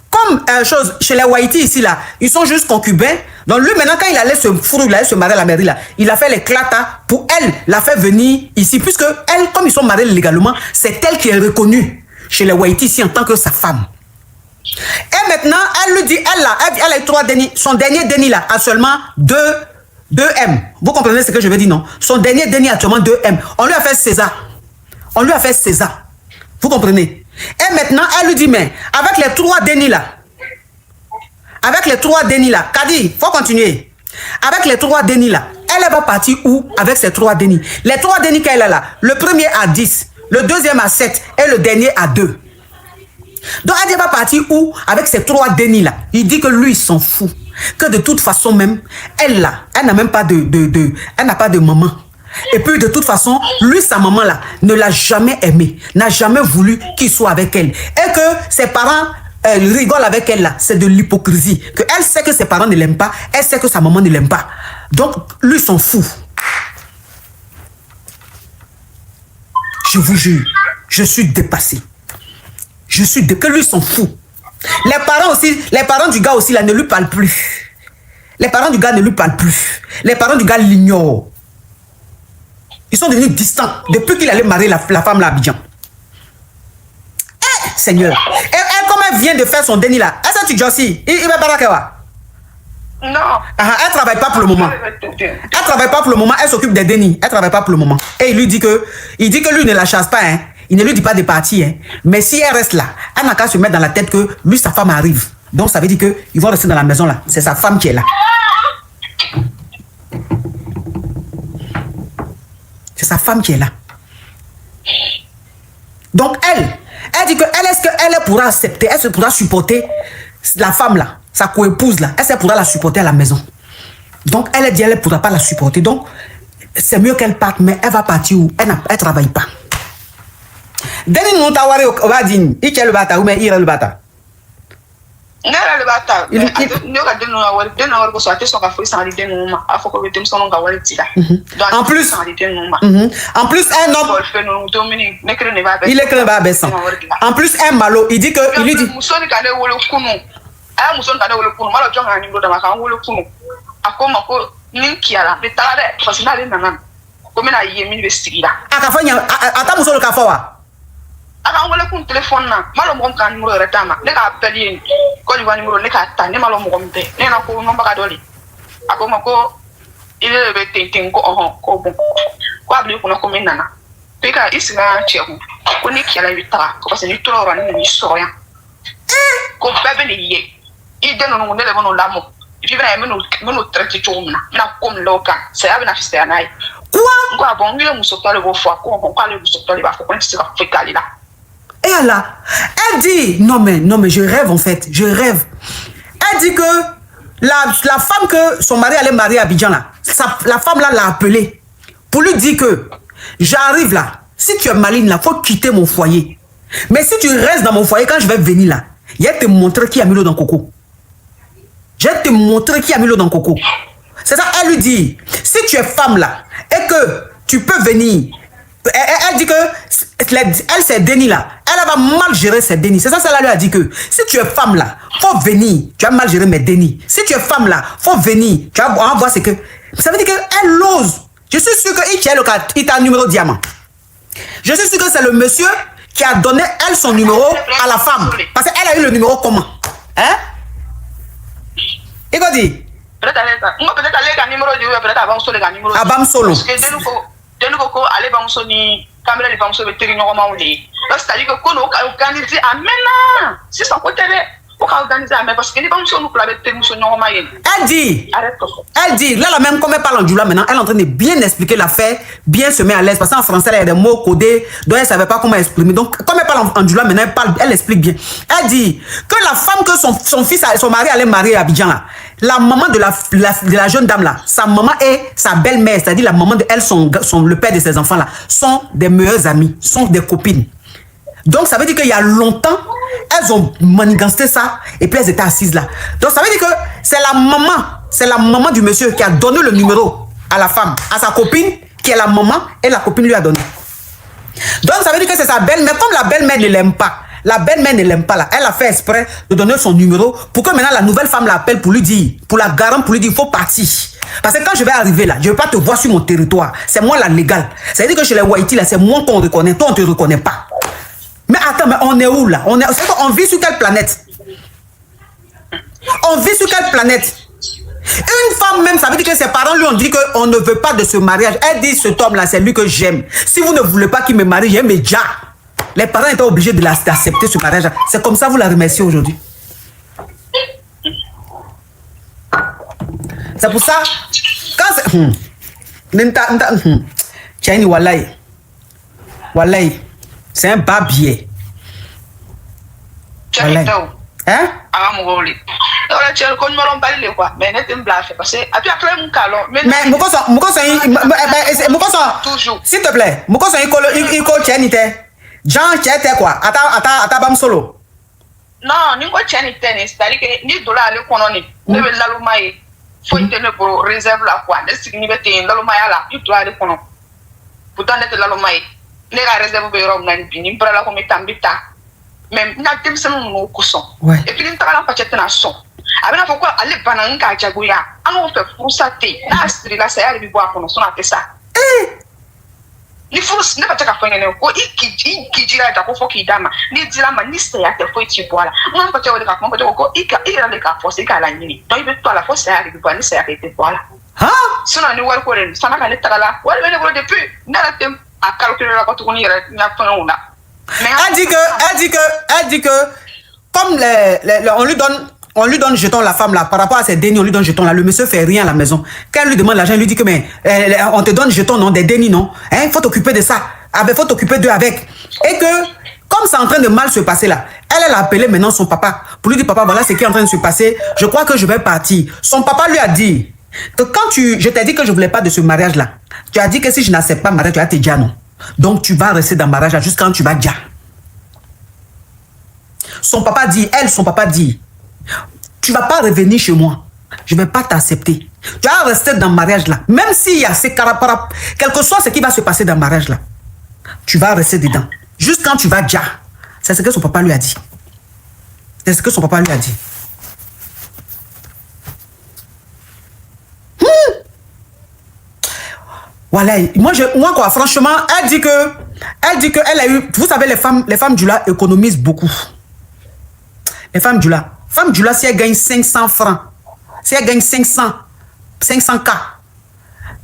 Speaker 2: comme chose chez les Waiti ici, là, ils sont juste concubins. Donc lui, maintenant, quand il allait se fourrer, il allait se marier à la mairie, là, il a fait l'éclata pour elle, la faire venir ici, puisque elle, comme ils sont mariés légalement, c'est elle qui est reconnue chez les Waiti ici en tant que sa femme. Et maintenant, elle lui dit, elle a eu 3 dénis. Son dernier déni là a seulement 2 M. Vous comprenez ce que je veux dire, non? Son dernier déni a seulement 2 M. On lui a fait César. On lui a fait César. Vous comprenez? Et maintenant, elle lui dit, mais avec les 3 dénis là, Kadi, faut continuer. Avec les 3 dénis là, elle va partir où avec ces 3 dénis? Les 3 dénis qu'elle a là, le premier à 10, le deuxième à 7 et le dernier à 2. Donc elle va partir où avec ces 3 dénis là? Il dit que lui il s'en fout, que de toute façon même elle n'a même pas elle n'a pas de maman, et puis de toute façon lui sa maman là ne l'a jamais aimé, n'a jamais voulu qu'il soit avec elle, et que ses parents rigolent avec elle là, c'est de l'hypocrisie, que elle sait que ses parents ne l'aiment pas, elle sait que sa maman ne l'aime pas, donc lui s'en fout. Je vous jure, je suis dépassé. Que lui s'en fout. Les parents du gars aussi là ne lui parlent plus. Les parents du gars ne lui parlent plus. Les parents du gars l'ignorent. Ils sont devenus distants depuis qu'il allait marier la femme là à Abidjan. Eh, Seigneur. Et elle, comme elle vient de faire son déni là, est-ce que tu dis aussi? Il va pas là.
Speaker 1: Non.
Speaker 2: Elle travaille pas pour le moment. Elle travaille pas pour le moment. Elle s'occupe des dénis. Elle travaille pas pour le moment. Et il lui dit que lui ne la chasse pas, hein. Il ne lui dit pas de partir, hein. Mais si elle reste là, elle n'a qu'à se mettre dans la tête que lui, sa femme arrive. Donc ça veut dire qu'ils vont rester dans la maison là. C'est sa femme qui est là. C'est sa femme qui est là. Donc elle dit que est-ce qu'elle pourra accepter, elle pourra supporter la femme là, sa coépouse là, est-ce qu'elle pourra la supporter à la maison? Donc elle dit elle ne pourra pas la supporter. Donc c'est mieux qu'elle parte, mais elle va partir où? Elle ne travaille pas. Deni nous t'a waré au badin, il tient le bata ou mais il est le bata.
Speaker 1: Ne le bata. Ne regarde nous la waré, de nous regarder sur son café sans aller nous ma. A faut que tu me sonnes à waré tira. En plus un homme. Il est que le babaissan. En plus un malo, il dit que il lui dit. Musoni kane wolo kunu. Ah musoni kane wolo kunu. Malo jonga ni ngoda maka wolo kunu. Akoma ko ninkiala betare parce que n'allez nanan. Comme na yemi investigira. Akafanya ata musoni kafawa. Aka wala kun téléphone na malo mo kan numéro retama ne ka appeli ko ni wani numéro ne ka ta ne malo mo mbe ne na ko no baka doli ako mako ile be tintin ko ko bon ko abli ko na ko menana pe ka isina cheku ko ni kiala wita ko parce que ni toro ran ni soya ko bebe ni ye ide no ne le bono lamo puis bena meno traité chomna na kom loka c'est abena fiste anai quoi ko bon ngile musotale bo fwa ko ale musotale ba ko nti ka fekali la.
Speaker 2: Et elle dit, non mais je rêve en fait, je rêve. Elle dit que la femme que son mari allait marier à Abidjan là, la femme là l'a appelée pour lui dire que j'arrive là, si tu es maligne là, faut quitter mon foyer. Mais si tu restes dans mon foyer, quand je vais venir là, je vais te montrer qui a mis l'eau dans le coco. Je vais te montrer qui a mis l'eau dans le coco. C'est ça, elle lui dit, si tu es femme là, et que tu peux venir, elle dit que elle ses dénis là, elle va mal gérer ses dénis. C'est ça, ça lui a dit que si tu es femme là, faut venir, tu as mal géré mes dénis. Si tu es femme là, faut venir, tu vas voir ce que. Ça veut dire qu'elle ose. Je suis sûr qu'il tient le cas, il t'a un numéro diamant. Je suis sûr que c'est le monsieur qui a donné elle son numéro à la femme. Parce qu'elle a eu le numéro comment? Hein? Il va dire.
Speaker 1: Peut-être aller numéro de peut-être avant solo le numéro.
Speaker 2: Avant solo.
Speaker 1: Parce que de nous ko aller ba musoni caméra les ba musoni teri nyoma wuli. Donc c'est-à-dire que kono organiser amena. C'est son côté pour organiser amena parce que les ba musoni pour la teri musoni nyoma yen.
Speaker 2: Elle dit là même comme elle parle en Djoula maintenant, elle est en train de bien expliquer l'affaire, bien se met à l'aise parce qu'en français il y a des mots codés dont elle savait pas comment exprimer. Donc comme elle parle en Djoula maintenant, elle explique bien. Elle dit que la femme que son fils son mari allait marier à Abidjan là, la maman de la jeune dame là, sa maman et sa belle-mère, c'est-à-dire la maman de elle, le père de ses enfants là, sont des meilleures amies, sont des copines. Donc ça veut dire qu'il y a longtemps, elles ont manigancé ça et puis elles étaient assises là. Donc ça veut dire que c'est la maman du monsieur qui a donné le numéro à la femme, à sa copine, qui est la maman et la copine lui a donné. Donc ça veut dire que c'est sa belle-mère, comme la belle-mère ne l'aime pas, La belle-mère ne l'aime pas là. Elle a fait exprès de donner son numéro pour que maintenant la nouvelle femme l'appelle pour lui dire, pour la garantir, pour lui dire, il faut partir. Parce que quand je vais arriver là, je ne vais pas te voir sur mon territoire. C'est moi la légale. Ça veut dire que chez les Waiti là, c'est moi qu'on reconnaît. Toi, on ne te reconnaît pas. Mais attends, mais on est où là? On vit sur quelle planète? On vit sur quelle planète? Une femme même, ça veut dire que ses parents lui ont dit qu'on ne veut pas de ce mariage. Elle dit, cet homme-là, c'est lui que j'aime. Si vous ne voulez pas qu'il me marie, j'aime déjà. Les parents étaient obligés d'accepter ce mariage. C'est comme ça vous la remerciez aujourd'hui. C'est pour ça, quand c'est... Tiens, Wallahi. Wallahi. C'est un babier. Wallahi. Hein? S'il te plaît, Mokoso il Jean Tchete quoi? Ata bam solo.
Speaker 8: Non, ni ko Tchani tennis, c'est-à-dire que ni dola le kononi, ne be lalumaye, faut tenir pour réserve la quoi, ne signi bete lalumaya la, tu dois le kono. Pourtant ne lalumaye, ne la réserve be rom nan bi, ni prala ko metambita. Même na tem se no kuson. Et puis ni tala pa chetena son. Abena foko ale bananga jagoya, anu fe fusate, na astri la saya bi boa kono, sona tesa. Ni furus ne bataka fanyene ko ikijira ta ko foki dama ni dilama ni saya te fo ti boala mon pa tewo de ka mon ko ika le ka force ka la nyini to ibe to la force ya bi ni saya te boala ha sona ni war ko ren sana ka ne tagala war be ne ko depuis na la tem a calculer la ko to ni re na fana una mais
Speaker 2: elle dit que comme on lui donne jeton la femme là par rapport à ses dénis, on lui donne jeton là. Le monsieur fait rien à la maison. Quand elle lui demande l'argent, il lui dit que mais on te donne jeton non, des dénis non. Hein, faut t'occuper de ça. Faut t'occuper d'eux avec. Et que comme c'est en train de mal se passer là, elle a appelé maintenant son papa pour lui dire papa voilà ce qui est en train de se passer. Je crois que je vais partir. Son papa lui a dit que quand je t'ai dit que je voulais pas de ce mariage là, tu as dit que si je n'accepte pas le mariage, tu vas te dire non. Donc tu vas rester dans le mariage là jusqu'à quand tu vas dire. Son papa dit, tu vas pas revenir chez moi. Je vais pas t'accepter. Tu vas rester dans le mariage là. Même s'il y a ces caraparas, quel que soit ce qui va se passer dans le mariage là, tu vas rester dedans. Juste quand tu vas dire. C'est ce que son papa lui a dit. C'est ce que son papa lui a dit. Voilà. Moi quoi, franchement, elle dit que elle a eu, vous savez, les femmes du là économisent beaucoup. Les femmes du là, si elle gagne 500 francs, si elle gagne 500K,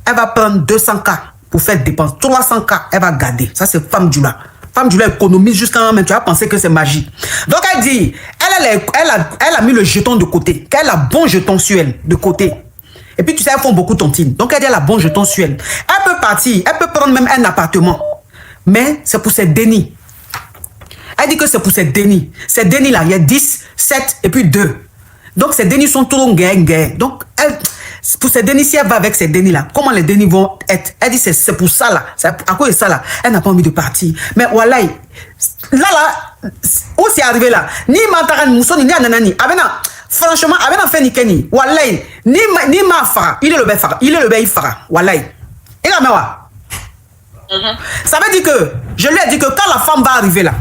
Speaker 2: elle va prendre 200K pour faire dépenses. 300K, elle va garder. Ça, c'est femme du là. Femme du là économise jusqu'à même, tu vas penser que c'est magie. Donc, elle dit, elle a mis le jeton de côté. Qu'elle a bon jeton sur elle, de côté. Et puis, tu sais, elles font beaucoup tontine. Donc, elle dit, elle a bon jeton sur elle. Elle peut partir, elle peut prendre même un appartement. Mais c'est pour ses dénis. Elle dit que c'est pour ces dénis. Ces dénis-là, il y a 10, 7 et puis 2. Donc, ces dénis sont trop guerre. Donc, pour ces dénis, si elle va avec ces dénis-là, comment les dénis vont être? Elle dit c'est pour ça là. À cause de ça là, elle n'a pas envie de partir. Mais voilà, là, où c'est arrivé là? Ni Mantaran Moussoni, ni Ananani. Franchement, Abena fait ni Kenny. Voilà, ni ma fara. Il est le bel fara. Il fara. Voilà. Et là, mais ouais. Ça veut dire que, je lui ai dit que quand la femme va arriver là,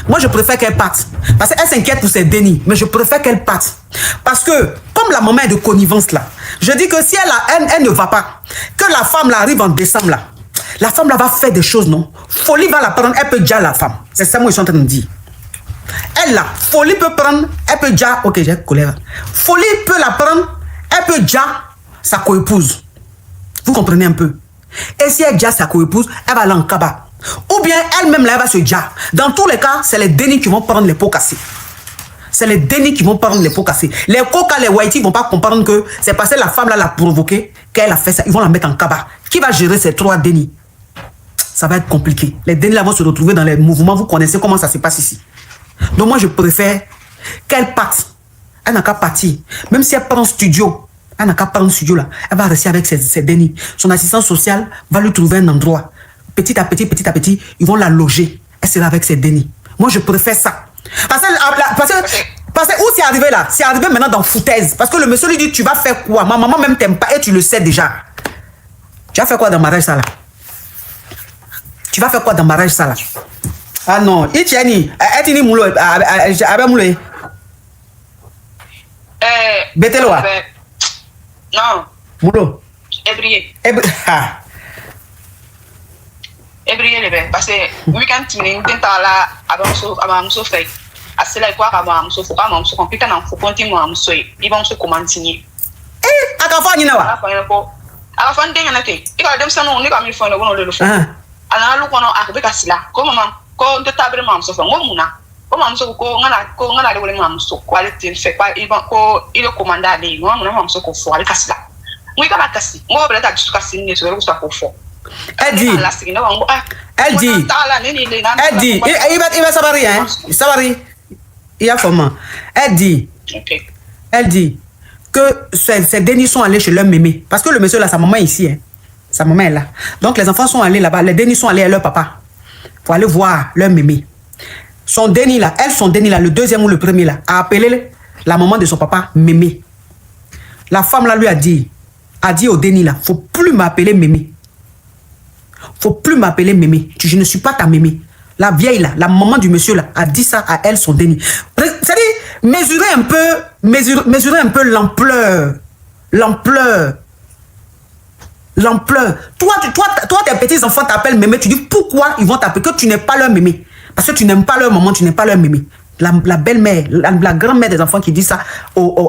Speaker 2: moi je préfère qu'elle parte. Parce qu'elle s'inquiète pour ses dénis, mais je préfère qu'elle parte. Parce que, comme la maman est de connivence là, je dis que si elle ne va pas, que la femme là arrive en décembre là, la femme là va faire des choses, non? Folie va la prendre, elle peut déjà la femme. C'est ça moi je suis en train de dire. Elle là, Folie peut prendre, elle peut déjà, ok j'ai colère. Folie peut la prendre, elle peut déjà sa coépouse. Vous comprenez un peu? Et si elle déjà sa coépouse, elle va aller en cabas. Ou bien elle-même là, elle va se dire. Dans tous les cas, c'est les dénis qui vont prendre les pots cassés. C'est les dénis qui vont prendre les pots cassés. Les coca, les whitey vont pas comprendre que c'est parce que la femme là l'a provoqué qu'elle a fait ça. Ils vont la mettre en cabas. Qui va gérer ces 3 dénis? Ça va être compliqué. Les dénis là vont se retrouver dans les mouvements. Vous connaissez comment ça se passe ici. Donc moi je préfère qu'elle parte. Elle n'a qu'à partir. Même si elle prend un studio, elle n'a qu'à prendre un studio là. Elle va rester avec ses dénis. Son assistant social va lui trouver un endroit. Petit à petit, ils vont la loger. Elle sera avec ses dénis. Moi, je préfère ça. Parce que où c'est arrivé là? C'est arrivé maintenant dans foutaise. Parce que le monsieur lui dit, tu vas faire quoi? Ma maman même t'aime pas et tu le sais déjà. Tu vas faire quoi dans le mariage ça là? Tu vas faire quoi dans le mariage ça là? Ah non, il tient ni. Elle dit moulo, abe moulo. Betelo.
Speaker 8: Non.
Speaker 2: Moulo.
Speaker 8: Ébrié.
Speaker 2: Ah.
Speaker 8: Ébrié le ben parce que week-end tu n'es pas là avant muso fait. Asila quoi avant muso faut pas muso compliqué na faut continuer muso ils vont se commenter.
Speaker 2: Akafa ni na wa.
Speaker 8: Akafa ndenge na te. Ika dem sanu ni ka mi fo na wono le fo. Ana lu kono akbe kasila. Ko mama ko de tabre mam so fo ngomuna. Ko mam so ko ngana de wole mam so quality fait pas ils vont ko il est commandé aller ngomuna mam so ko fo al kasila. Moi ka kasi. Moi bela ta tu kasi ni so ko sa ko fo.
Speaker 2: Elle dit, il va sabari, hein, sabari, il y a comment? Elle dit que ces dénis sont allés chez leur mémé, parce que le monsieur là, sa maman est ici, hein. Sa maman est là. Donc les enfants sont allés là-bas, les dénis sont allés à leur papa pour aller voir leur mémé. Son déni là, son déni là, le deuxième ou le premier là, a appelé la maman de son papa mémé. La femme là lui a dit au déni là, faut plus m'appeler mémé. Faut plus m'appeler mémé. Je ne suis pas ta mémé. La vieille là, la maman du monsieur là, a dit ça à elle, son déni. C'est-à-dire, mesurer un peu l'ampleur. Toi, tes petits-enfants t'appellent mémé, tu dis pourquoi ils vont t'appeler, que tu n'es pas leur mémé. Parce que tu n'aimes pas leur maman, tu n'es pas leur mémé. La belle-mère, la grand-mère des enfants qui dit ça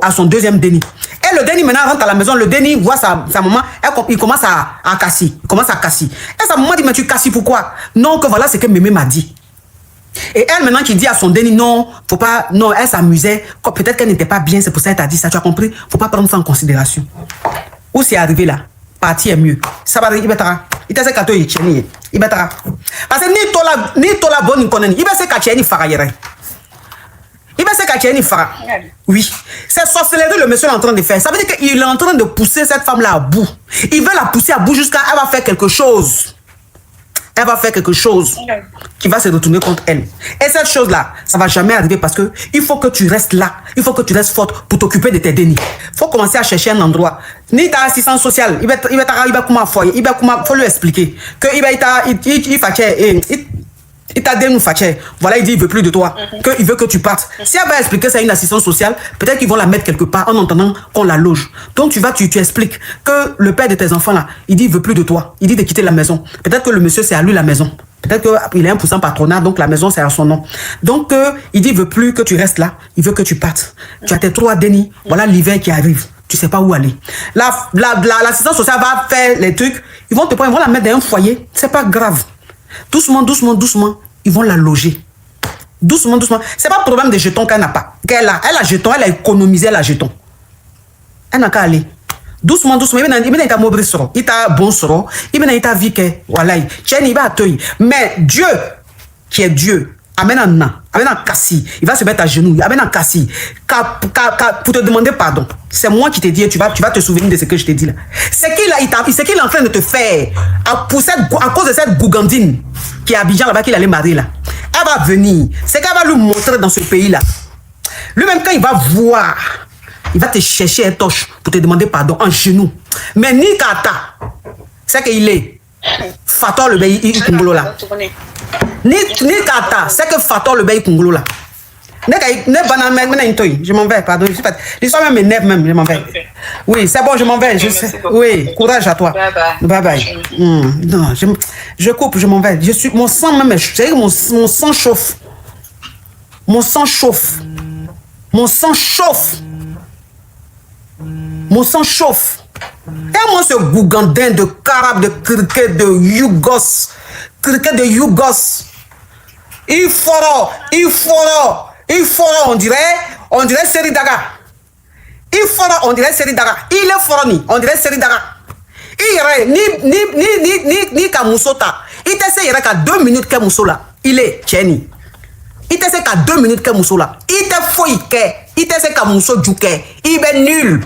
Speaker 2: à son deuxième déni. Et le déni maintenant rentre à la maison, le déni voit sa maman, il commence à casser. Il commence à casser. Et sa maman dit, mais tu casses pourquoi? Non, que voilà ce que mémé m'a dit. Et elle maintenant qui dit à son déni, non, faut pas, non, elle s'amusait, peut-être qu'elle n'était pas bien, c'est pour ça qu'elle t'a dit ça, tu as compris? Faut pas prendre ça en considération. Où c'est arrivé là? Parti est mieux. Ça va, il va t'arrêter. Il t'a dit qu'à toi, il va t'arrêter. Parce que ni toi la bonne, il va se cacher, il fera hier. Il va se cacher, il fera. Oui. C'est sorcellerie le monsieur est en train de faire. Ça veut dire qu'il est en train de pousser cette femme-là à bout. Il veut la pousser à bout jusqu'à elle va faire quelque chose. Elle va faire quelque chose qui va se retourner contre elle. Et cette chose-là, ça ne va jamais arriver parce que il faut que tu restes là. Il faut que tu restes forte pour t'occuper de tes dénis. Il faut commencer à chercher un endroit. Ni ta assistance sociale, il va comment foyer, il faut lui expliquer que il t'a dit nous fâché. Voilà, il dit il veut plus de toi, qu'il veut que tu partes. Si elle va expliquer ça à une assistance sociale, peut-être qu'ils vont la mettre quelque part en entendant qu'on la loge. Donc tu expliques que le père de tes enfants là, il dit il veut plus de toi, il dit de quitter la maison. Peut-être que le monsieur c'est à lui la maison. Peut-être qu'il est 1% patronat, donc la maison c'est à son nom. Donc il dit il veut plus que tu restes là, il veut que tu partes. Tu as tes 3 dénis, voilà l'hiver qui arrive. Tu sais pas où aller. L'assistance sociale va faire les trucs, ils vont la mettre dans un foyer, c'est pas grave. Doucement, ils vont la loger. Doucement. C'est pas le problème des jetons qu'elle n'a pas. Elle a jetons, elle a économisé la jeton. Elle n'a qu'à aller. Doucement. Il t'a mauvais soro. Il t'a bon soro. Il t'a vu que, voilà, il va te. Mais Dieu, qui est Dieu, amène un cassis. Il va se mettre à genoux. Amène un cassis. Pour te demander pardon. C'est moi qui t'ai dit, tu vas te souvenir de ce que je t'ai dit là. C'est qu'il est en train de te faire à cause de cette gougandine qui est à Abidjan là-bas qu'il allait marier là. Elle va venir. C'est qu'elle va lui montrer dans ce pays là. Lui-même quand il va voir, il va te chercher un torche pour te demander pardon en genoux. Mais ni Kata, c'est qu'il est Fator le pays Kongolo là. Ni Kata, c'est que Fator le pays Kongolo là. Je m'en vais, pardon. L'histoire même m'énerve même, je m'en vais. Oui, c'est bon, je m'en vais. Oui, courage à toi. Bye bye. Non, je coupe, je m'en vais. Mon sang même, mon sang chauffe. Mon sang chauffe. Et moi, ce gougandin de carabe, de cricket, de Yougos. Il faut, on dirait Seri Daga. Il est forni, on dirait Seri Daga. Ni Kamusota. Il te sait qu'à 2 minutes que Musola, il est Tcheni. Il te sait qu'à 2 minutes que Musola, il te fouille que, il te sait qu'à Muso Djouke, il est nul.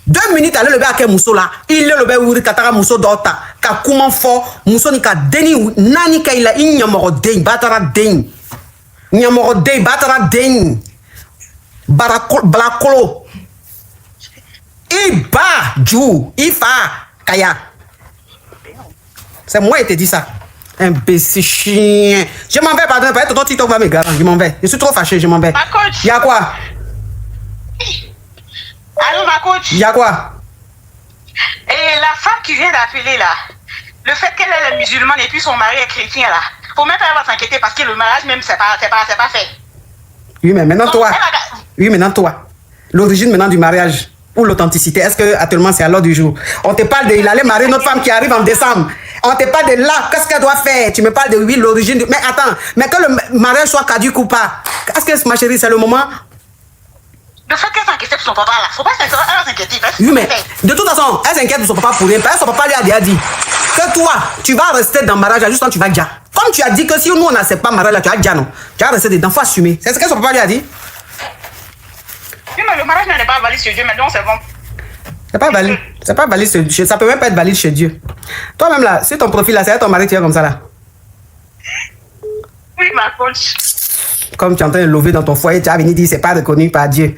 Speaker 2: 2 minutes à le à Musola, il est le bé Wuri Katara Muso Dota, Ka Kuman Fo, Muso Nika Deni, Nani Kaila, Inyamoro Deng, Batara Deng. Nyamoro Deng, Batara Deng. Blakolo. Iba, Djou, Ifa, Kaya. C'est moi qui te dis ça. Imbécile chien. Je m'en vais, pardon. Peut-être ton TikTok va me garer. Je m'en vais. Je suis trop fâché, je m'en vais.
Speaker 8: Ma coach.
Speaker 2: Y'a quoi?
Speaker 8: Allô, ma coach.
Speaker 2: Y'a quoi?
Speaker 8: Et la femme qui vient d'appeler là, le fait qu'elle est musulmane et puis son mari est chrétien là, faut même pas avoir s'inquiéter parce que le mariage même c'est pas fait.
Speaker 2: Oui, mais maintenant
Speaker 8: Donc,
Speaker 2: toi.
Speaker 8: elle a-
Speaker 2: Oui, maintenant toi. L'origine maintenant du mariage ou l'authenticité, est-ce que actuellement c'est à l'ordre du jour? On te parle de il allait marier notre femme qui arrive en décembre. On te parle de là, qu'est-ce qu'elle doit faire? Tu me parles de oui, l'origine. Mais attends, mais que le mariage soit caduc ou pas, est-ce que ma chérie, c'est le moment?
Speaker 8: Le fait qu'elle s'inquiète pour son papa là, faut pas s'inquiéter.
Speaker 2: Oui, mais de toute façon, elle s'inquiète pour son papa pour rien. Parce que son papa lui a déjà dit que toi, tu vas rester dans le mariage juste quand tu vas déjà. Comme tu as dit que si nous on n'accepte pas le mariage là, tu vas déjà non. Tu vas rester dedans, faut assumer. C'est ce que son papa lui a dit.
Speaker 8: Oui, mais le mariage n'est pas valide chez Dieu, maintenant c'est bon.
Speaker 2: C'est pas valide. C'est pas valide chez Dieu. Ça peut même pas être valide chez Dieu. Toi-même là, si ton profil là, c'est ton mari qui est comme ça là.
Speaker 8: Oui, ma coach.
Speaker 2: Comme tu es en train de lever dans ton foyer, tu as venu dire c'est pas reconnu par Dieu.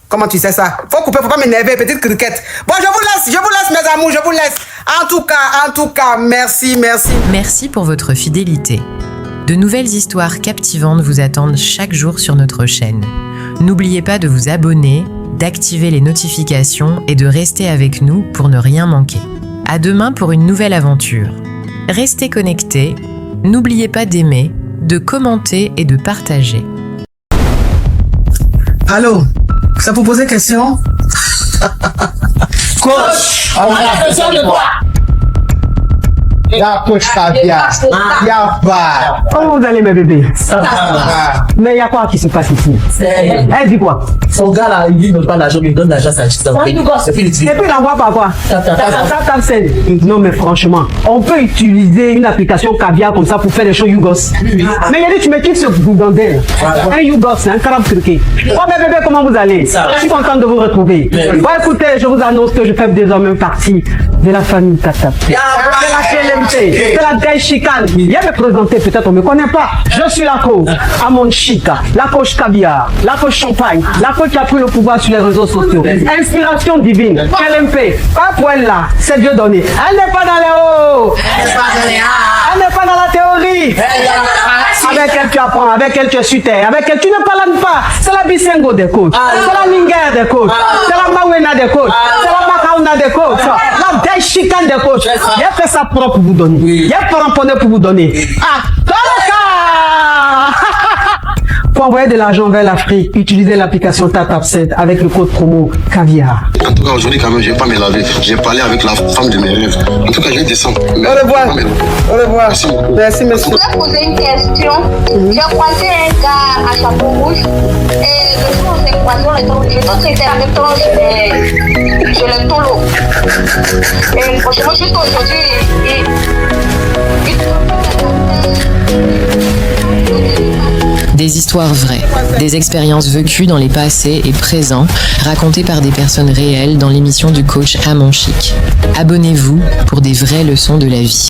Speaker 2: Comment tu sais ça? Faut couper, faut pas m'énerver, petite criquette. Bon, je vous laisse mes amours, je vous laisse. En tout cas, merci.
Speaker 3: Merci pour votre fidélité. De nouvelles histoires captivantes vous attendent chaque jour sur notre chaîne. N'oubliez pas de vous abonner, d'activer les notifications et de rester avec nous pour ne rien manquer. À demain pour une nouvelle aventure. Restez connectés, n'oubliez pas d'aimer, de commenter et de partager.
Speaker 2: Allô? Ça vous poser question?
Speaker 4: Coach, on a besoin de quoi?
Speaker 11: Y'a coach Caviar. Y'a pas.
Speaker 5: Comment vous allez mes bébés?
Speaker 11: Ça va.
Speaker 5: Mais il y a quoi qui se passe ici? Elle dit quoi?
Speaker 4: Son gars là, il lui donne pas l'argent, mais il donne l'argent à sa chiste. C'est fini.
Speaker 5: Et puis il envoie par quoi? Tap send. Non mais franchement, on peut utiliser une application Caviar comme ça pour faire des choses Yougos. Mais il y a dit tu me quittes ce boudandel. Un Yougos, un carabe turqué. Oh mes bébés, comment vous allez? Je suis contente de vous retrouver. Bon écoutez, je vous annonce que je fais désormais partie de la famille Tata. C'est la gueule chicane. Viens me présenter, peut-être on ne me connaît pas. Je suis la coach Amon Chica, la coach Caviar, la coach Champagne, la coach qui a pris le pouvoir sur les réseaux sociaux. Inspiration divine, LMP, pas pour elle là, c'est Dieu donné. Elle n'est pas dans les hauts. Elle n'est pas dans la théorie. Avec elle tu apprends, avec elle tu es sur terre, avec elle tu ne parles pas. C'est la Bisengo des coachs, c'est la Ninger des coachs, c'est la Mawena des coachs, c'est la Makauna des coachs, la gueule chicane des coachs. Il a fait ça propre pour vous donner. Il y a pas ramponné pour vous donner. Ah, dans le cas. Pour envoyer de l'argent vers l'Afrique, utilisez l'application TapTapSend avec le code promo Caviar.
Speaker 6: En tout cas, aujourd'hui, quand même, je vais pas me laver. J'ai parlé avec la femme de mes rêves. En tout cas, je descends.
Speaker 2: Au revoir. Au revoir.
Speaker 6: Merci beaucoup.
Speaker 2: Merci,
Speaker 7: Je
Speaker 2: monsieur.
Speaker 7: voulais poser une question. J'ai croisé un gars à chapeau rouge et le jour où on s'est croisé, j'ai d'autres été en même temps chez le tolo. Et franchement, juste aujourd'hui,
Speaker 3: Des histoires vraies, des expériences vécues dans les passés et présents, racontées par des personnes réelles dans l'émission du coach Amon Chic. Abonnez-vous pour des vraies leçons de la vie.